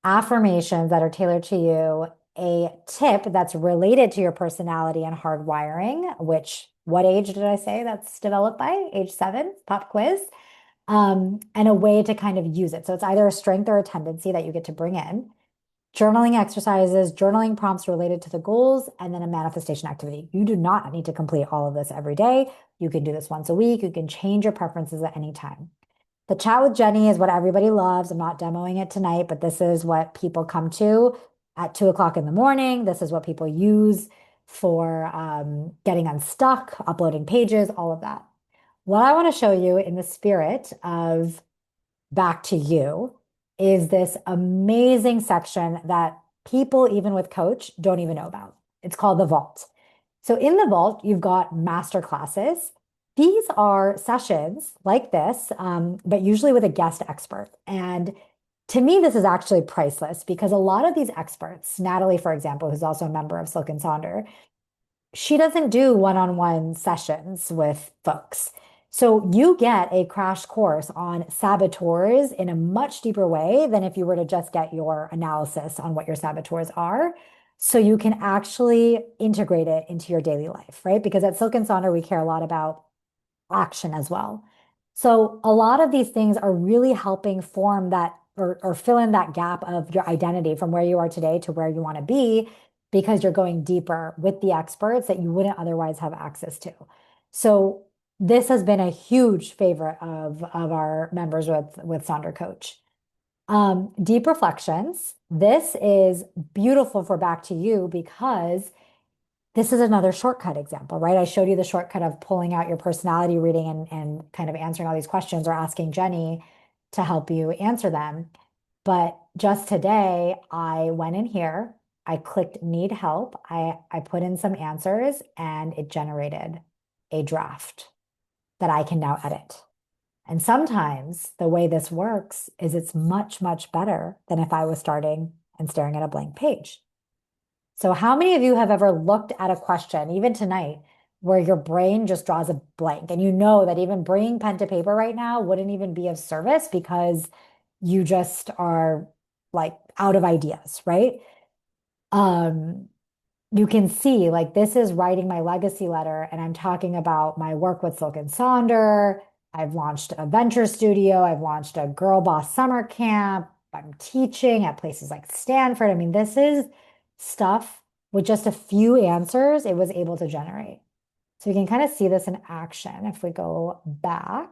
affirmations that are tailored to you, a tip that's related to your personality and hardwiring, which, what age did I say that's developed by? Age 7, pop quiz, and a way to kind of use it. So it's either a strength or a tendency that you get to bring in. Journaling exercises, journaling prompts related to the goals, and then a manifestation activity. You do not need to complete all of this every day. You can do this once a week. You can change your preferences at any time. The chat with Jenny is what everybody loves. I'm not demoing it tonight, but this is what people come to at 2 o'clock in the morning. This is what people use for getting unstuck, uploading pages, all of that. What I want to show you in the spirit of back to you is this amazing section that people, even with coach, don't even know about. It's called the vault. So in the vault, you've got master classes. These are sessions like this, but usually with a guest expert. And to me, this is actually priceless because a lot of these experts, Natalie, for example, who's also a member of Silk and Sonder, she doesn't do one-on-one sessions with folks. So you get a crash course on saboteurs in a much deeper way than if you were to just get your analysis on what your saboteurs are. So you can actually integrate it into your daily life, right? Because at Silk and Sonder, we care a lot about action as well. So a lot of these things are really helping form that or fill in that gap of your identity from where you are today to where you want to be, because you're going deeper with the experts that you wouldn't otherwise have access to. So this has been a huge favorite of our members with Sonder Coach. Deep reflections. This is beautiful for back to you because this is another shortcut example, right? I showed you the shortcut of pulling out your personality reading and kind of answering all these questions or asking Jenny to help you answer them. But just today, I went in here, I clicked need help, I put in some answers, and it generated a draft that I can now edit. And sometimes the way this works is it's much, much better than if I was starting and staring at a blank page. So how many of you have ever looked at a question, even tonight, where your brain just draws a blank and you know that even bringing pen to paper right now wouldn't even be of service because you just are like out of ideas, right? Um, you can see like this is writing my legacy letter, and I'm talking about my work with Silk and Sonder. I've launched a venture studio. I've launched a girl boss summer camp. I'm teaching at places like Stanford. I mean, this is stuff with just a few answers it was able to generate. So you can kind of see this in action. If we go back,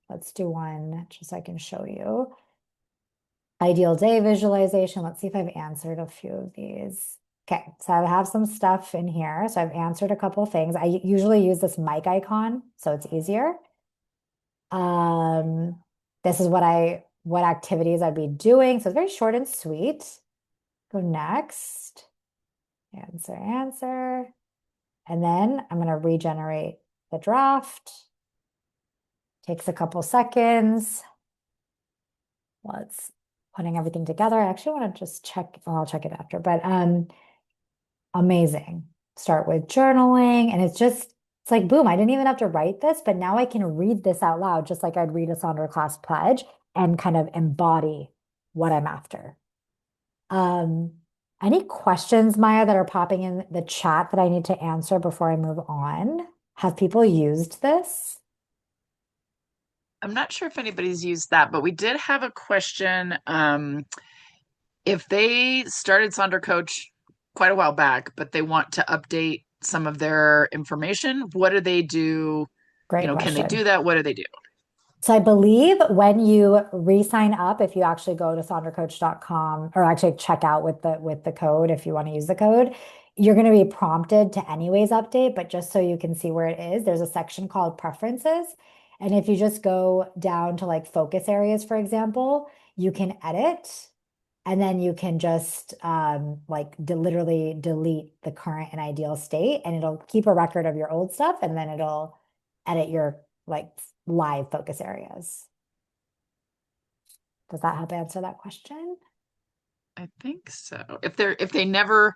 let's do one just so I can show you. Ideal day visualization. Let's see if I've answered a few of these. Okay, so I have some stuff in here. So I've answered a couple of things. I usually use this mic icon, so it's easier. Um, this is what activities I'd be doing. So it's very short and sweet. Go next. Answer, answer. And then I'm going to regenerate the draft. Takes a couple seconds. Let's putting everything together. I actually want to just check, well, I'll check it after, but amazing. Start with journaling, and it's like boom, I didn't even have to write this, but now I can read this out loud just like I'd read a Sonder class pledge and kind of embody what I'm after. Um, any questions, Maya, that are popping in the chat that I need to answer before I move on? Have people used this? I'm not sure if anybody's used that, but we did have a question. If they started Sonder Coach quite a while back, but they want to update some of their information, what do they do? Great Can they question. do that? What do they do? So I believe when you re-sign up, if you actually go to sondercoach.com or actually check out with the code, if you want to use the code, you're going to be prompted to anyways update, but just so you can see where it is, there's a section called preferences. And if you just go down to like focus areas, for example, you can edit, and then you can just like literally delete the current and ideal state, and it'll keep a record of your old stuff, and then it'll edit your like live focus areas. Does that help answer that question? I think so. If they never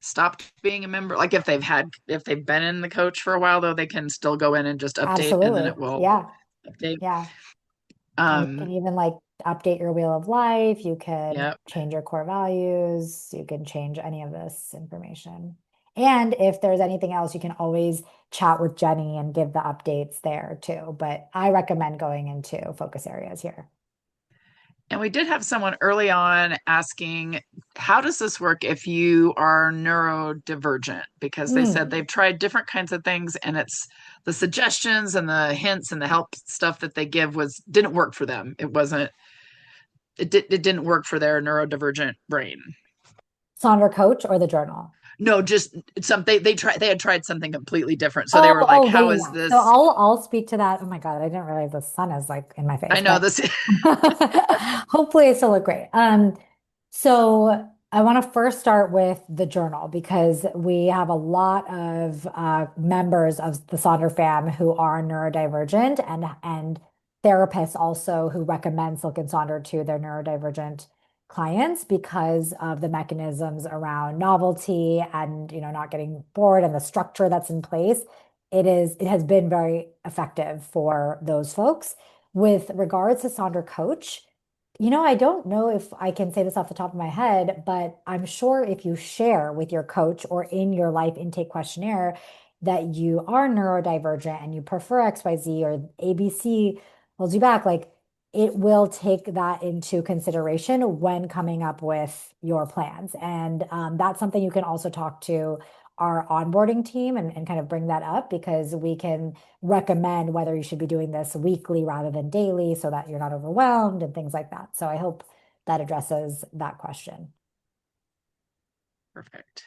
stopped being a member, like if they've been in the coach for a while though, they can still go in and just update and then Absolutely. it will Yeah. update. Yeah. And you can Um, even like update your wheel of life. You can yeah. change your core values. You can change any of this information. And if there's anything else, you can always chat with Jenny and give the updates there too. But I recommend going into focus areas here. And we did have someone early on asking, how does this work if you are neurodivergent? Because they said Mm. they've tried different kinds of things and it's the suggestions and the hints and the help stuff that they give didn't work for them. It didn't work for their neurodivergent brain. Sonder Coach or the journal? No, just they had tried something completely different. So they Oh, were like, oh, yeah, how yeah, is yeah. So this? I'll speak to that. Oh my God, I didn't realize the sun is like in my I face, know but this. hopefully I still look great. So I want to first start with the journal because we have a lot of members of the Sonder fam who are neurodivergent and therapists also who recommend Silk and Sonder to their neurodivergent clients because of the mechanisms around novelty and not getting bored and the structure that's in place. It has been very effective for those folks. With regards to Sonder Coach, I don't know if I can say this off the top of my head, but I'm sure if you share with your coach or in your life intake questionnaire that you are neurodivergent and you prefer XYZ or ABC holds you back, like it will take that into consideration when coming up with your plans. And that's something you can also talk to our onboarding team and kind of bring that up because we can recommend whether you should be doing this weekly rather than daily so that you're not overwhelmed and things like that. So I hope that addresses that question. Perfect.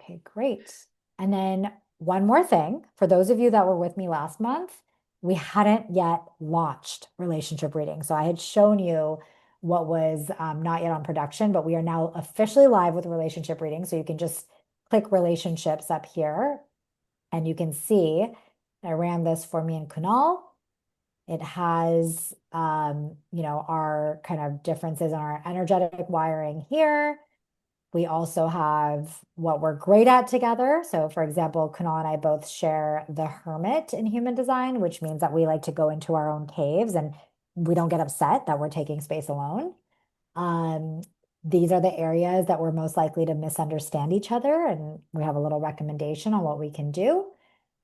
Okay, great. And then one more thing, for those of you that were with me last month, we hadn't yet launched relationship reading. So I had shown you what was not yet on production, but we are now officially live with relationship reading. So you can just click relationships up here and you can see I ran this for me and Kunal. It has, our kind of differences in our energetic wiring here. We also have what we're great at together. So, for example, Kunal and I both share the hermit in human design, which means that we like to go into our own caves and we don't get upset that we're taking space alone. Um, these are the areas that we're most likely to misunderstand each other, and we have a little recommendation on what we can do.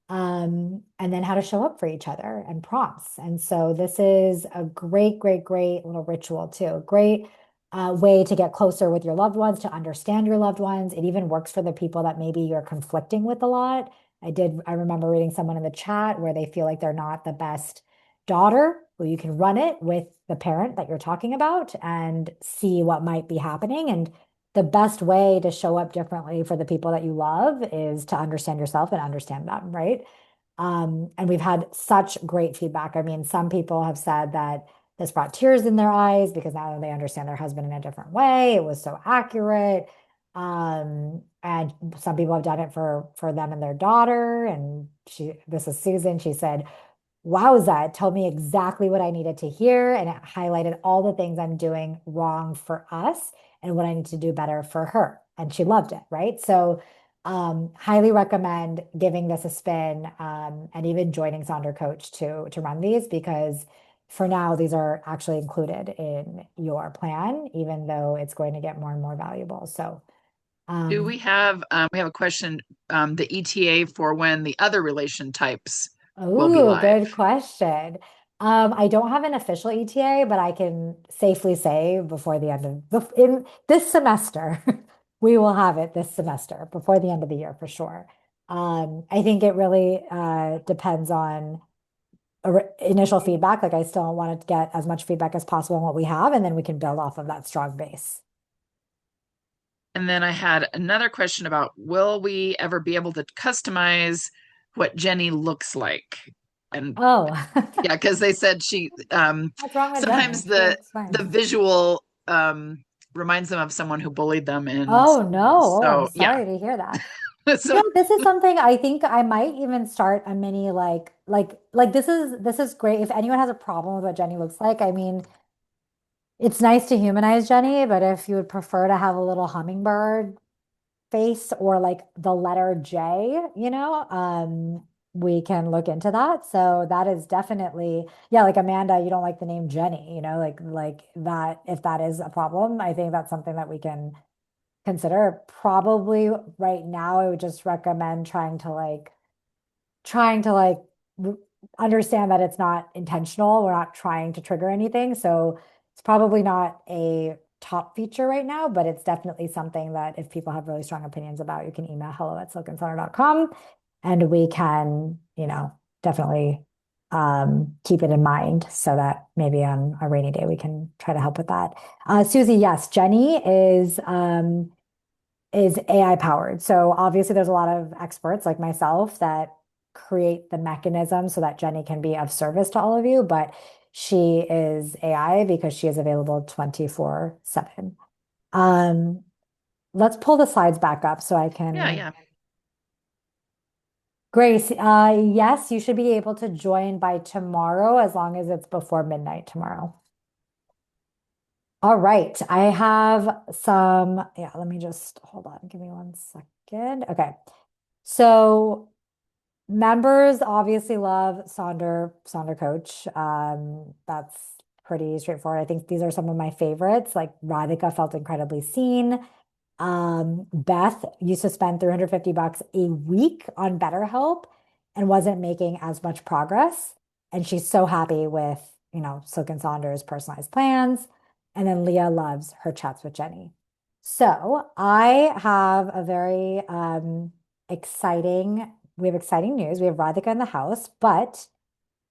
And then how to show up for each other and prompts. And so this is a great, great, great little ritual too. Great way to get closer with your loved ones, to understand your loved ones. It even works for the people that maybe you're conflicting with a lot. I remember reading someone in the chat where they feel like they're not the best daughter. Well, you can run it with the parent that you're talking about and see what might be happening. And the best way to show up differently for the people that you love is to understand yourself and understand them, right? And we've had such great feedback. I mean, some people have said that this brought tears in their eyes because now they understand their husband in a different way. It was so accurate. And some people have done it for them and their daughter. And this is Susan. She said, wowza, it told me exactly what I needed to hear. And it highlighted all the things I'm doing wrong for us and what I need to do better for her. And she loved it, right? So highly recommend giving this a spin, and even joining Sonder Coach to run these, because for now, these are actually included in your plan, even though it's going to get more and more valuable. So Do we have a question, the ETA for when the other relation types will be oh, live? good question. I don't have an official ETA, but I can safely say before the end of in this semester, we will have it this semester before the end of the year for sure. I think it really depends on initial feedback. Like I still want to get as much feedback as possible on what we have, and then we can build off of that strong base. And then I had another question about, will we ever be able to customize what Jenny looks like? And Oh, yeah, because they said what's wrong with Jenny? sometimes She the looks fine. the visual reminds them of someone who bullied them in Oh school. no. Oh, I'm So yeah. sorry to hear that. So This is something I think I might even start a mini like this is great. If anyone has a problem with what Jenny looks like, I mean, it's nice to humanize Jenny, but if you would prefer to have a little hummingbird face or like the letter J, we can look into that. So that is definitely, yeah, like Amanda, you don't like the name Jenny, like that, if that is a problem, I think that's something that we can consider. Probably right now, I would just recommend trying to understand that it's not intentional. We're not trying to trigger anything. So it's probably not a top feature right now, but it's definitely something that if people have really strong opinions about, you can email hello@silkencenter.com and we can, definitely keep it in mind so that maybe on a rainy day we can try to help with that. Susie, yes, Jenny is AI powered. So obviously there's a lot of experts like myself that create the mechanism so that Jenny can be of service to all of you, but she is AI because she is available 24/7. Um, let's pull the slides back up so I yeah, can. yeah. Grace, yes, you should be able to join by tomorrow as long as it's before midnight tomorrow. All right, I have yeah, let me just hold on, give me 1 second. Okay, so members obviously love Sonder Coach. That's pretty straightforward. I think these are some of my favorites. Like Radhika felt incredibly seen. Beth used to spend $350 a week on BetterHelp and wasn't making as much progress. And she's so happy with, Silk and Saunders personalized plans. And then Leah loves her chats with Jenny. So I have a very we have exciting news. We have Radhika in the house, but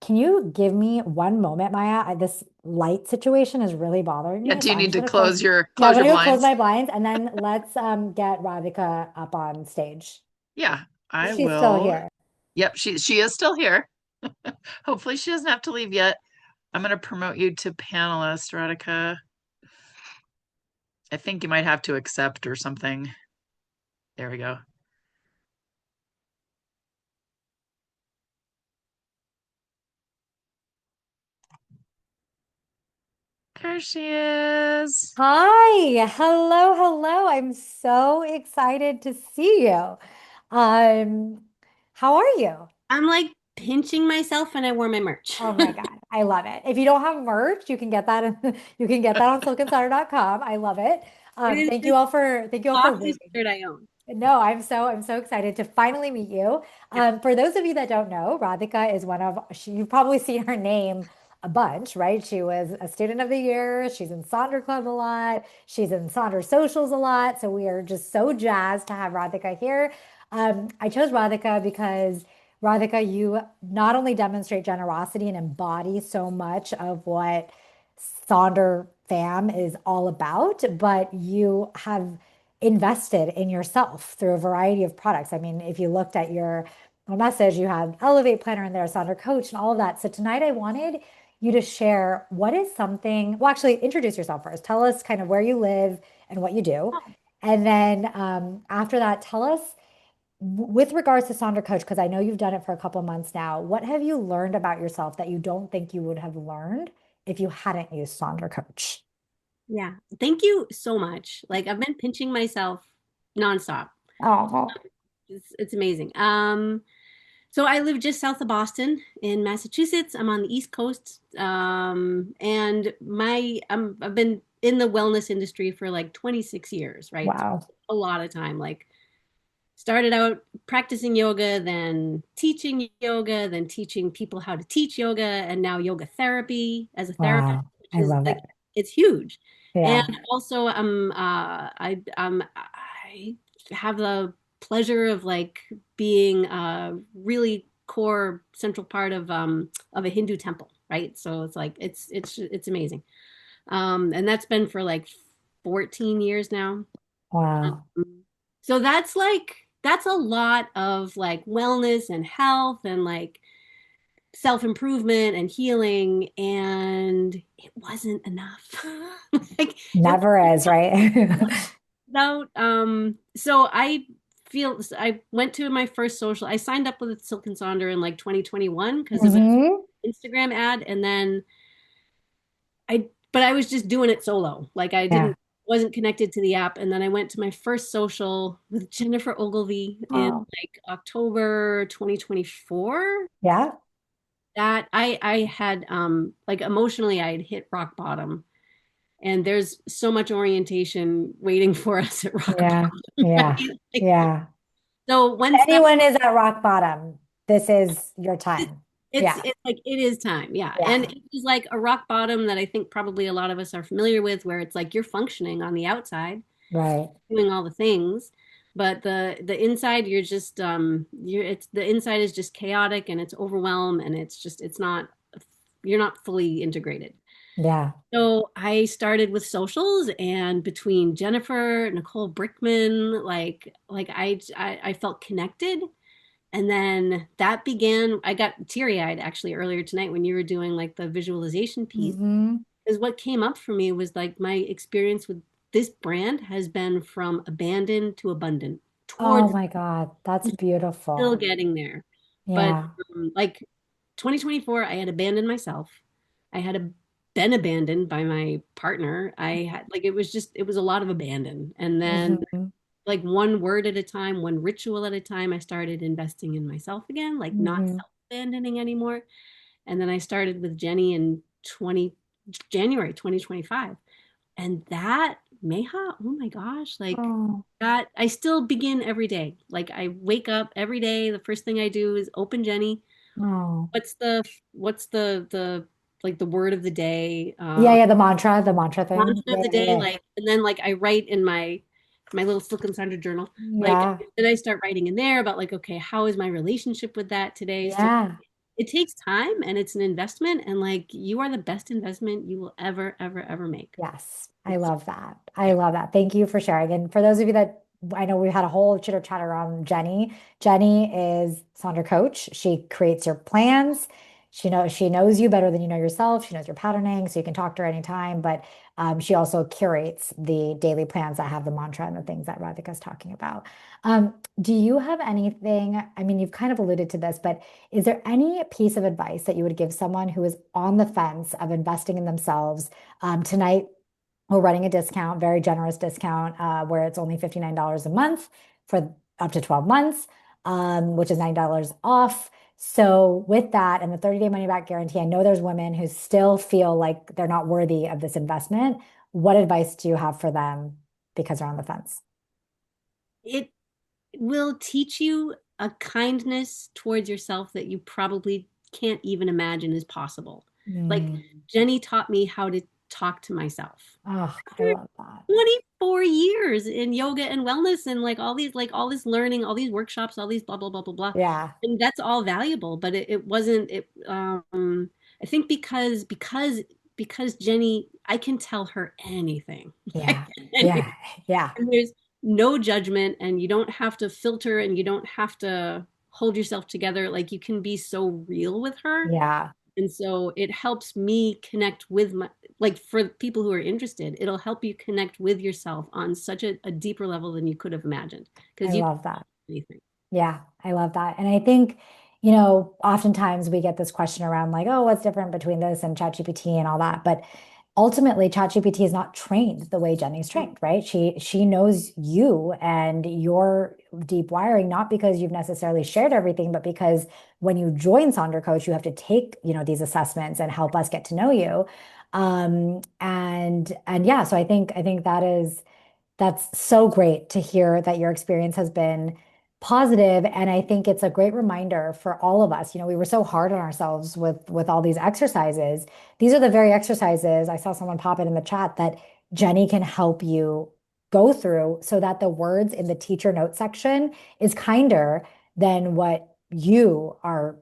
can you give me 1 moment, Maya? This light situation is really bothering Yeah, me. do So you I'm need just to gonna close. Yeah, I'm close your gonna go close blinds? my blinds and then let's get Radhika up on stage. Yeah, I She's still will. here. Yep, she is still here. Hopefully she doesn't have to leave yet. I'm going to promote you to panelist, Radhika. I think you might have to accept or something. There we go. There she is. Hi, hello, hello. I'm so excited to see you. Um, how are you? I'm like pinching myself and I wore my merch. Oh my God, I love it. If you don't have merch, you can get that you can get that on silkandsonder.com. I love it. It is the Thank you all for softest waiting. shirt I own. No, I'm so excited to finally meet you. Yeah. For those of you that don't know, Radhika is you've probably seen her name a bunch, right? She was a student of the year. She's in Sonder Club a lot. She's in Sonder Socials a lot. So we are just so jazzed to have Radhika here. I chose Radhika because Radhika, you not only demonstrate generosity and embody so much of what Sonder fam is all about, but you have invested in yourself through a variety of products. I mean, if you looked at your message, you had Elevate Planner in there, Sonder Coach, and all of that. So tonight I wanted you to share what is something, well, actually introduce yourself first. Tell us kind of where you live and what you do. And then after that, tell us with regards to Sonder Coach, because I know you've done it for a couple of months now, what have you learned about yourself that you don't think you would have learned if you hadn't used Sonder Coach? Yeah. Thank you so much. Like I've been pinching myself nonstop. Oh, It's amazing. So I live just south of Boston in Massachusetts. I'm on the East Coast. And I've been in the wellness industry for like 26 years, right? So wow. a lot of time. Like started out practicing yoga, then teaching yoga, then teaching people how to teach yoga, and now yoga therapy as a therapist, Wow. which I is love like it. it's huge. And Yeah. also, I have the pleasure of like being a really core central part of a Hindu temple, right? So it's like it's amazing. And that's been for like 14 years now. Wow. So that's a lot of like wellness and health and like self-improvement and healing, and it wasn't enough. Like it was Never is, right? without so I went to my first social. I signed up with Silk and Sonder in like 2021 because of an hmm Instagram ad, and then but I was just doing it solo. Like I Yeah. wasn't connected to the app. And then I went to my first social with Jennifer Ogilvy in Oh, like October 2024. yeah. That I had like emotionally I had hit rock bottom. And there's so much orientation waiting for us at rock Yeah. bottom, right? Yeah. Like, Yeah. so once that Anyone is at rock bottom, this is your time. it's Yeah. it's like it is time, yeah. And Yeah. it was like a rock bottom that I think probably a lot of us are familiar with, where it's like you're functioning on the outside, Right. doing all the things, but the inside you're just the inside is just chaotic and it's overwhelmed and it's not you're not fully integrated. Yeah. So I started with socials, and between Jennifer, Nicole Brickman, I felt connected. And then that began, I got teary-eyed actually earlier tonight when you were doing like the visualization piece. hmm Because what came up for me was like my experience with this brand has been from abandoned to abundant Oh towards my God. That's still beautiful. getting there. But Yeah. like 2024, I had abandoned myself. I had been abandoned by my partner. I had like it was a lot of abandon. And then hmm like one word at a time, one ritual at a time, I started investing in myself again, like not hmm self-abandoning anymore. And then I started with Jenny in 20 January 2025. And that Meha, oh my gosh, like Oh, that I still begin every day. Like I wake up every day, the first thing I do is open Jenny. oh. What's the like the word of the day? Yeah, yeah, the mantra thing. Mantra of Yeah, the yeah, day, yeah. like, and then like I write in my little Silk and Sandra journal, like, Yeah. then I start writing in there about like, okay, how is my relationship with that today? So Yeah. it takes time and it's an investment, and like you are the best investment you will ever make. Yes, I It's love that. I yeah. love that. Thank you for sharing. And for those of you that I know, we had a whole chitter chatter around Jenny. Jenny is Sonder Coach. She creates your plans. She knows you better than you know yourself. She knows your patterning, so you can talk to her anytime. But she also curates the daily plans that have the mantra and the things that Radhika is talking about. Do you have anything? I mean, you've kind of alluded to this, but is there any piece of advice that you would give someone who is on the fence of investing in themselves? Tonight, we're running a discount, very generous discount, where it's only $59 a month for up to 12 months. which is $9 off. So with that and the 30-day money back guarantee, I know there's women who still feel like they're not worthy of this investment. What advice do you have for them because they're on the fence? It will teach you a kindness towards yourself that you probably can't even imagine is possible. Like Jenny taught me how to talk to myself. Oh, I love that. 24 years in yoga and wellness and like all this learning, all these workshops, all these blah blah blah blah blah. Yeah. And that's all valuable, but it wasn't it I think because Jenny, I can tell her anything. Yeah. Anything. Yeah. Yeah. And there's no judgment and you don't have to filter and you don't have to hold yourself together. Like you can be so real with her. Yeah. And so it helps me connect with my, like for people who are interested, it'll help you connect with yourself on such a deeper level than you could have imagined. I Because you love that. anything. Yeah, I love that. And I think, oftentimes we get this question around like, oh, what's different between this and ChatGPT and all that. But ultimately, ChatGPT is not trained the way Jenny's trained, right? She knows you and your deep wiring, not because you've necessarily shared everything, but because when you join Sonder Coach, you have to take, these assessments and help us get to know you. And yeah, so I think that's so great to hear that your experience has been positive. And I think it's a great reminder for all of us. We were so hard on ourselves with all these exercises. These are the very exercises, I saw someone pop it in the chat, that Jenny can help you go through so that the words in the teacher note section is kinder than what you are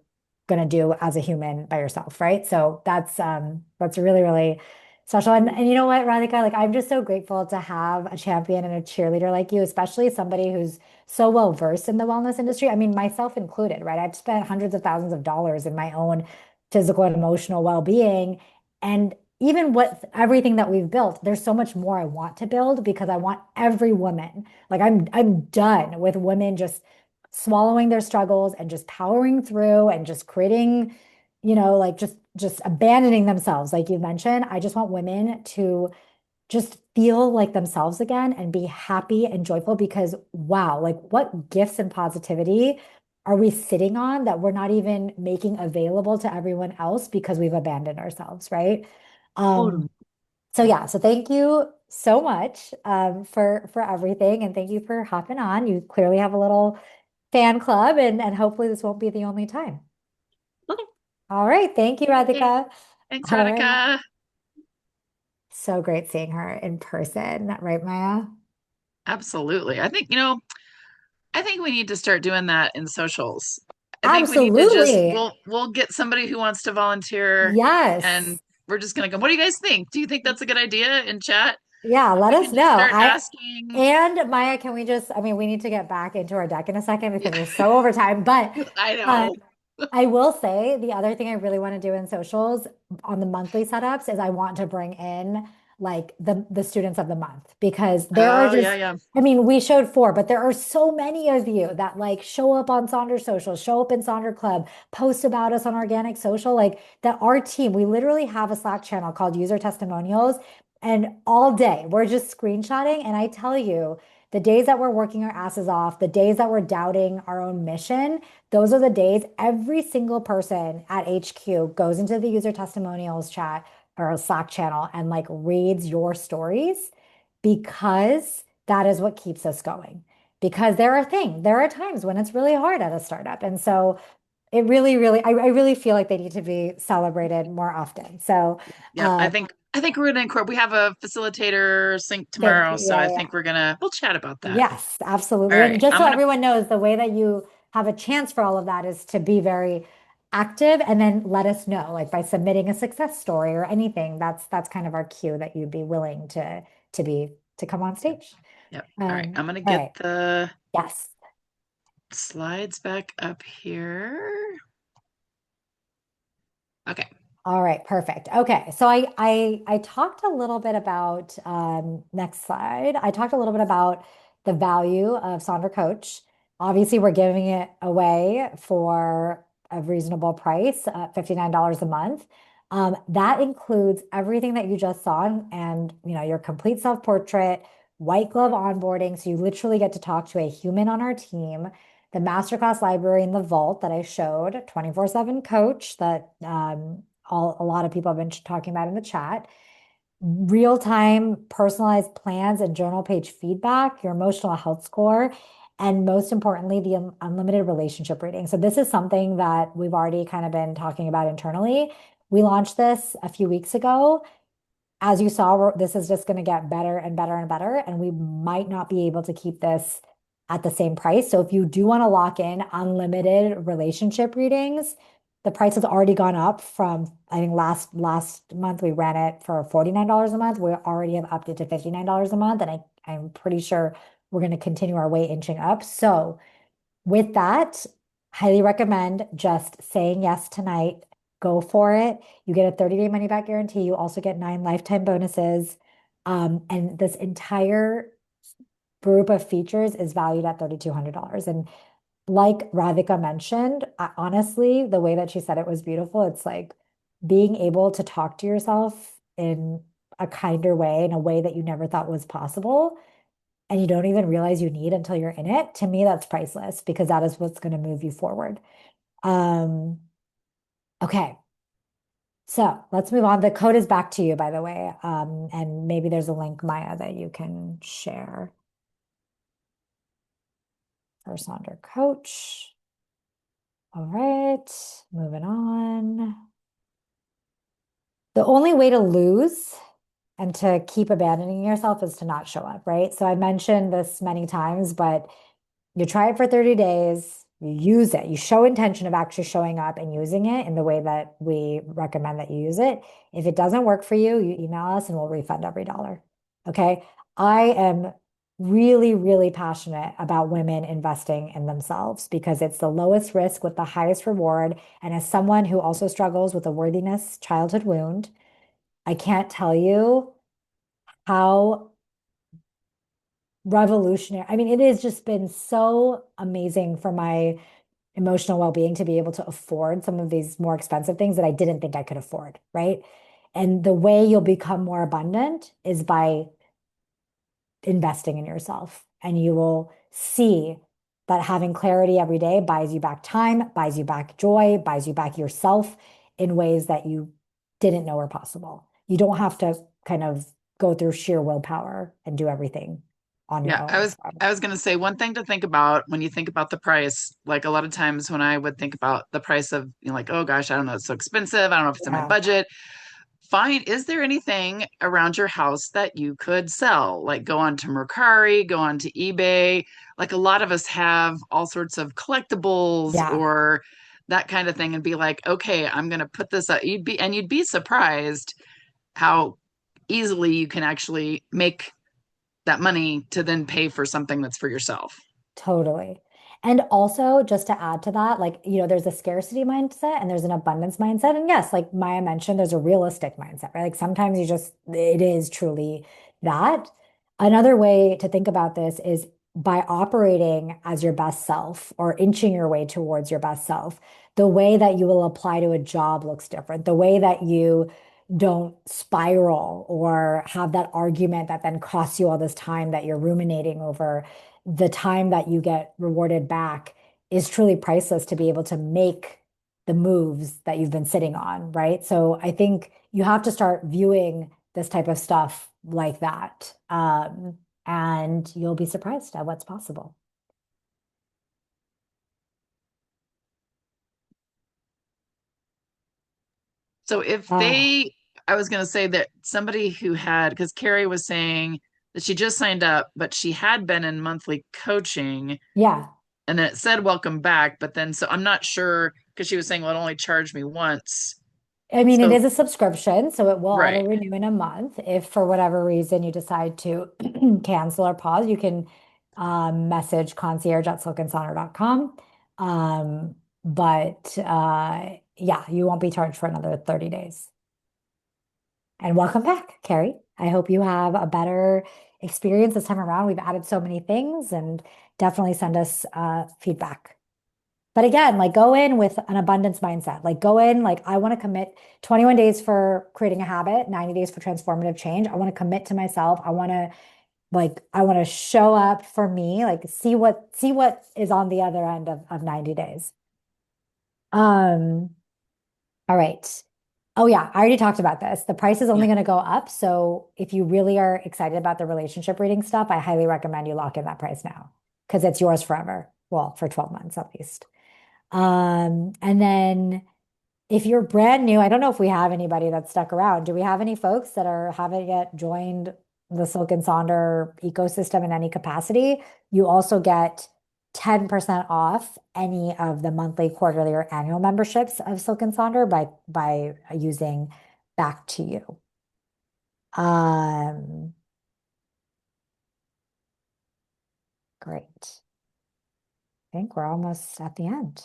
going to do as a human by yourself, right? So that's really, really special. And you know what, Radhika, like I'm just so grateful to have a champion and a cheerleader like you, especially somebody who's so well versed in the wellness industry. I mean, myself included, right? I've spent hundreds of thousands of dollars in my own physical and emotional well-being. And even with everything that we've built, there's so much more I want to build because I want every woman, like I'm done with women just swallowing their struggles and just powering through and just creating, like just abandoning themselves, like you mentioned. I just want women to just feel like themselves again and be happy and joyful because wow, like what gifts and positivity are we sitting on that we're not even making available to everyone else because we've abandoned ourselves, right? Totally. So yeah, so thank you so much for everything, and thank you for hopping on. You clearly have a little fan club, and hopefully this won't be the only time. Okay. All right, thank you, Hey, Radhika. thanks, All right. Radhika. So great seeing her in person, right, Maya? Absolutely. I think we need to start doing that in socials. I think we need to just Absolutely. we'll get somebody who wants to volunteer and Yes. we're just gonna go, what do you guys think? Do you think that's a good idea in chat? Yeah, let We us can just know. start asking. And Maya, can we just, I mean, we need to get back into our deck in a second because we're so over time, but I uh, know. I will say the other thing I really want to do in socials on the monthly setups is I want to bring in like the students of the month because there are Oh, yeah, just, yeah. I mean, we showed four, but there are so many of you that like show up on Sonder Social, show up in Sonder Club, post about us on Organic Social, like that our team, we literally have a Slack channel called User Testimonials, and all day we're just screenshotting. And I tell you, the days that we're working our asses off, the days that we're doubting our own mission, those are the days every single person at HQ goes into the user testimonials chat or Slack channel and like reads your stories because that is what keeps us going. Because there are times when it's really hard at a startup. And so it really, really, I really feel like they need to be celebrated more often. So Yeah, I think we're gonna incorporate. We have a facilitator sync thank tomorrow, you. so Yeah, I yeah. think we'll chat about that. Yes, All absolutely. And right, just I'm so gonna everyone knows, the way that you have a chance for all of that is to be very active and then let us know, like by submitting a success story or anything. That's kind of our cue that you'd be willing to come on stage. Yep. All right, I'm gonna All get right. the Yes. slides back up here. Okay. All right, perfect. Okay, so I talked a little bit about next slide. I talked a little bit about the value of Sonder Coach. Obviously, we're giving it away for a reasonable price, $59 a month. That includes everything that you just saw and your complete self-portrait, white glove onboarding. So you literally get to talk to a human on our team the masterclass library in the vault that I showed, 24/7 coach that a lot of people have been talking about in the chat, real-time personalized plans and journal page feedback, your emotional health score, and most importantly, the unlimited relationship reading. So this is something that we've already kind of been talking about internally. We launched this a few weeks ago. As you saw, this is just going to get better and better and better, and we might not be able to keep this at the same price. So if you do want to lock in unlimited relationship readings, the price has already gone up from, I think last month we ran it for $49 a month. We already have upped it to $59 a month, and I'm pretty sure we're going to continue our way inching up. So with that, highly recommend just saying yes tonight. Go for it. You get a 30-day money back guarantee. You also get 9 lifetime bonuses. And this entire group of features is valued at $3,200. And like Radhika mentioned, honestly, the way that she said it was beautiful. It's like being able to talk to yourself in a kinder way, in a way that you never thought was possible, and you don't even realize you need until you're in it. To me, that's priceless because that is what's going to move you forward. Okay. So let's move on. The code is back to you, by the way. And maybe there's a link, Maya, that you can share for Sonder Coach. All right, moving on. The only way to lose and to keep abandoning yourself is to not show up, right? So I mentioned this many times, but you try it for 30 days, you use it, you show intention of actually showing up and using it in the way that we recommend that you use it. If it doesn't work for you, you email us and we'll refund every dollar. Okay. I am really, really passionate about women investing in themselves because it's the lowest risk with the highest reward. And as someone who also struggles with a worthiness childhood wound, I can't tell you how revolutionary. I mean, it has just been so amazing for my emotional well-being to be able to afford some of these more expensive things that I didn't think I could afford, right? And the way you'll become more abundant is by investing in yourself. And you will see that having clarity every day buys you back time, buys you back joy, buys you back yourself in ways that you didn't know were possible. You don't have to kind of go through sheer willpower and do everything on your Yeah, own. I was gonna say one thing to think about when you think about the price, like a lot of times when I would think about the price of, like, oh gosh, I don't know, it's so expensive. I don't know if it's in my Yeah, budget. Find, is there anything around your house that you could sell? Like go on to Mercari, go on to eBay. Like a lot of us have all sorts of collectibles yeah, or that kind of thing and be like, okay, I'm gonna put this up. You'd be surprised how easily you can actually make that money to then pay for something that's for yourself. totally. And also, just to add to that, like, there's a scarcity mindset and there's an abundance mindset. And yes, like Maya mentioned, there's a realistic mindset, right? Like sometimes it is truly that. Another way to think about this is by operating as your best self or inching your way towards your best self, the way that you will apply to a job looks different. The way that you don't spiral or have that argument that then costs you all this time that you're ruminating over, the time that you get rewarded back is truly priceless to be able to make the moves that you've been sitting on, right? So I think you have to start viewing this type of stuff like that. And you'll be surprised at what's possible. So if Uh, I was going to say that somebody who had, because Carrie was saying that she just signed up, but she had been in monthly coaching yeah. and then it said welcome back. But then, so I'm not sure because she was saying, well, it only charged me once. I mean, it So, is a subscription, so it will auto right. renew in a month. If for whatever reason you decide to cancel or pause, you can message concierge@silkandsonner.com. But yeah, you won't be charged for another 30 days. And welcome back, Carrie. I hope you have a better experience this time around. We've added so many things and definitely send us feedback. But again, like go in with an abundance mindset. Like go in, like I want to commit 21 days for creating a habit, 90 days for transformative change. I want to commit to myself. I want to like I want to show up for me, like see what is on the other end of 90 days. All right. Oh yeah, I already talked about this. The price is only Yeah. going to go up. So if you really are excited about the relationship reading stuff, I highly recommend you lock in that price now because it's yours forever. Well, for 12 months at least. And then if you're brand new, I don't know if we have anybody that's stuck around. Do we have any folks that haven't yet joined the Silk and Sonder ecosystem in any capacity? You also get 10% off any of the monthly, quarterly, or annual memberships of Silk and Sonder by using Back to You. Great. I think we're almost at the end.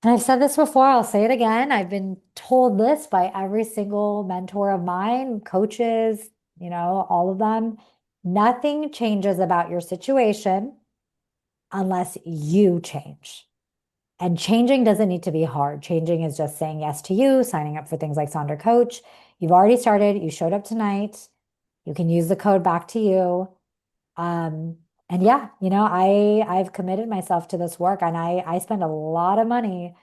And I've said this before, I'll say it again. I've been told this by every single mentor of mine, coaches, all of them. Nothing changes about your situation unless you change. And changing doesn't need to be hard. Changing is just saying yes to you, signing up for things like Sonder Coach. You've already started, you showed up tonight. You can use the code Back to You. And yeah, I've committed myself to this work and I spend a lot of money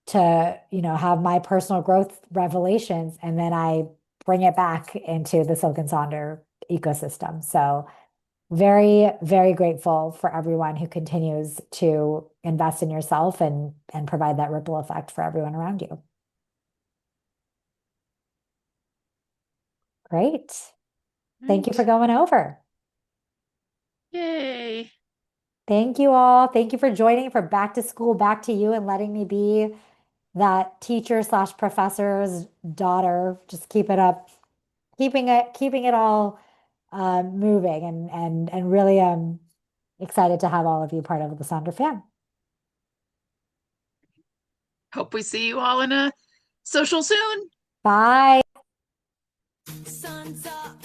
to, have my personal growth revelations and then I bring it back into the Silk and Sonder ecosystem. So very, very grateful for everyone who continues to invest in yourself and provide that ripple effect for everyone around you. Great. Thank you for Right. going over. Yay. Thank you all. Thank you for joining for Back to School, Back to You, and letting me be that teacher/professor's daughter. Just keep it up, keeping it all moving and really excited to have all of you part of the Sonder fam. Hope we see you all in a social soon. Bye. Sun's up,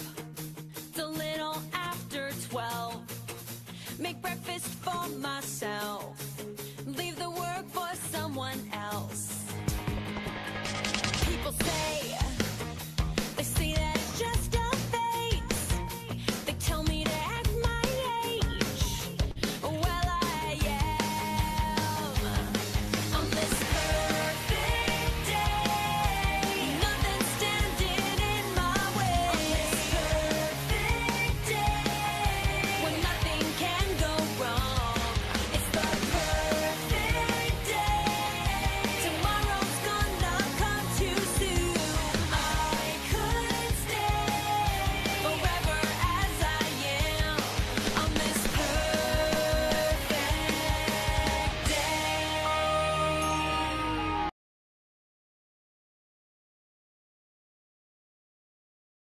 it's a little after 12. Make breakfast for myself, leave the work for someone else.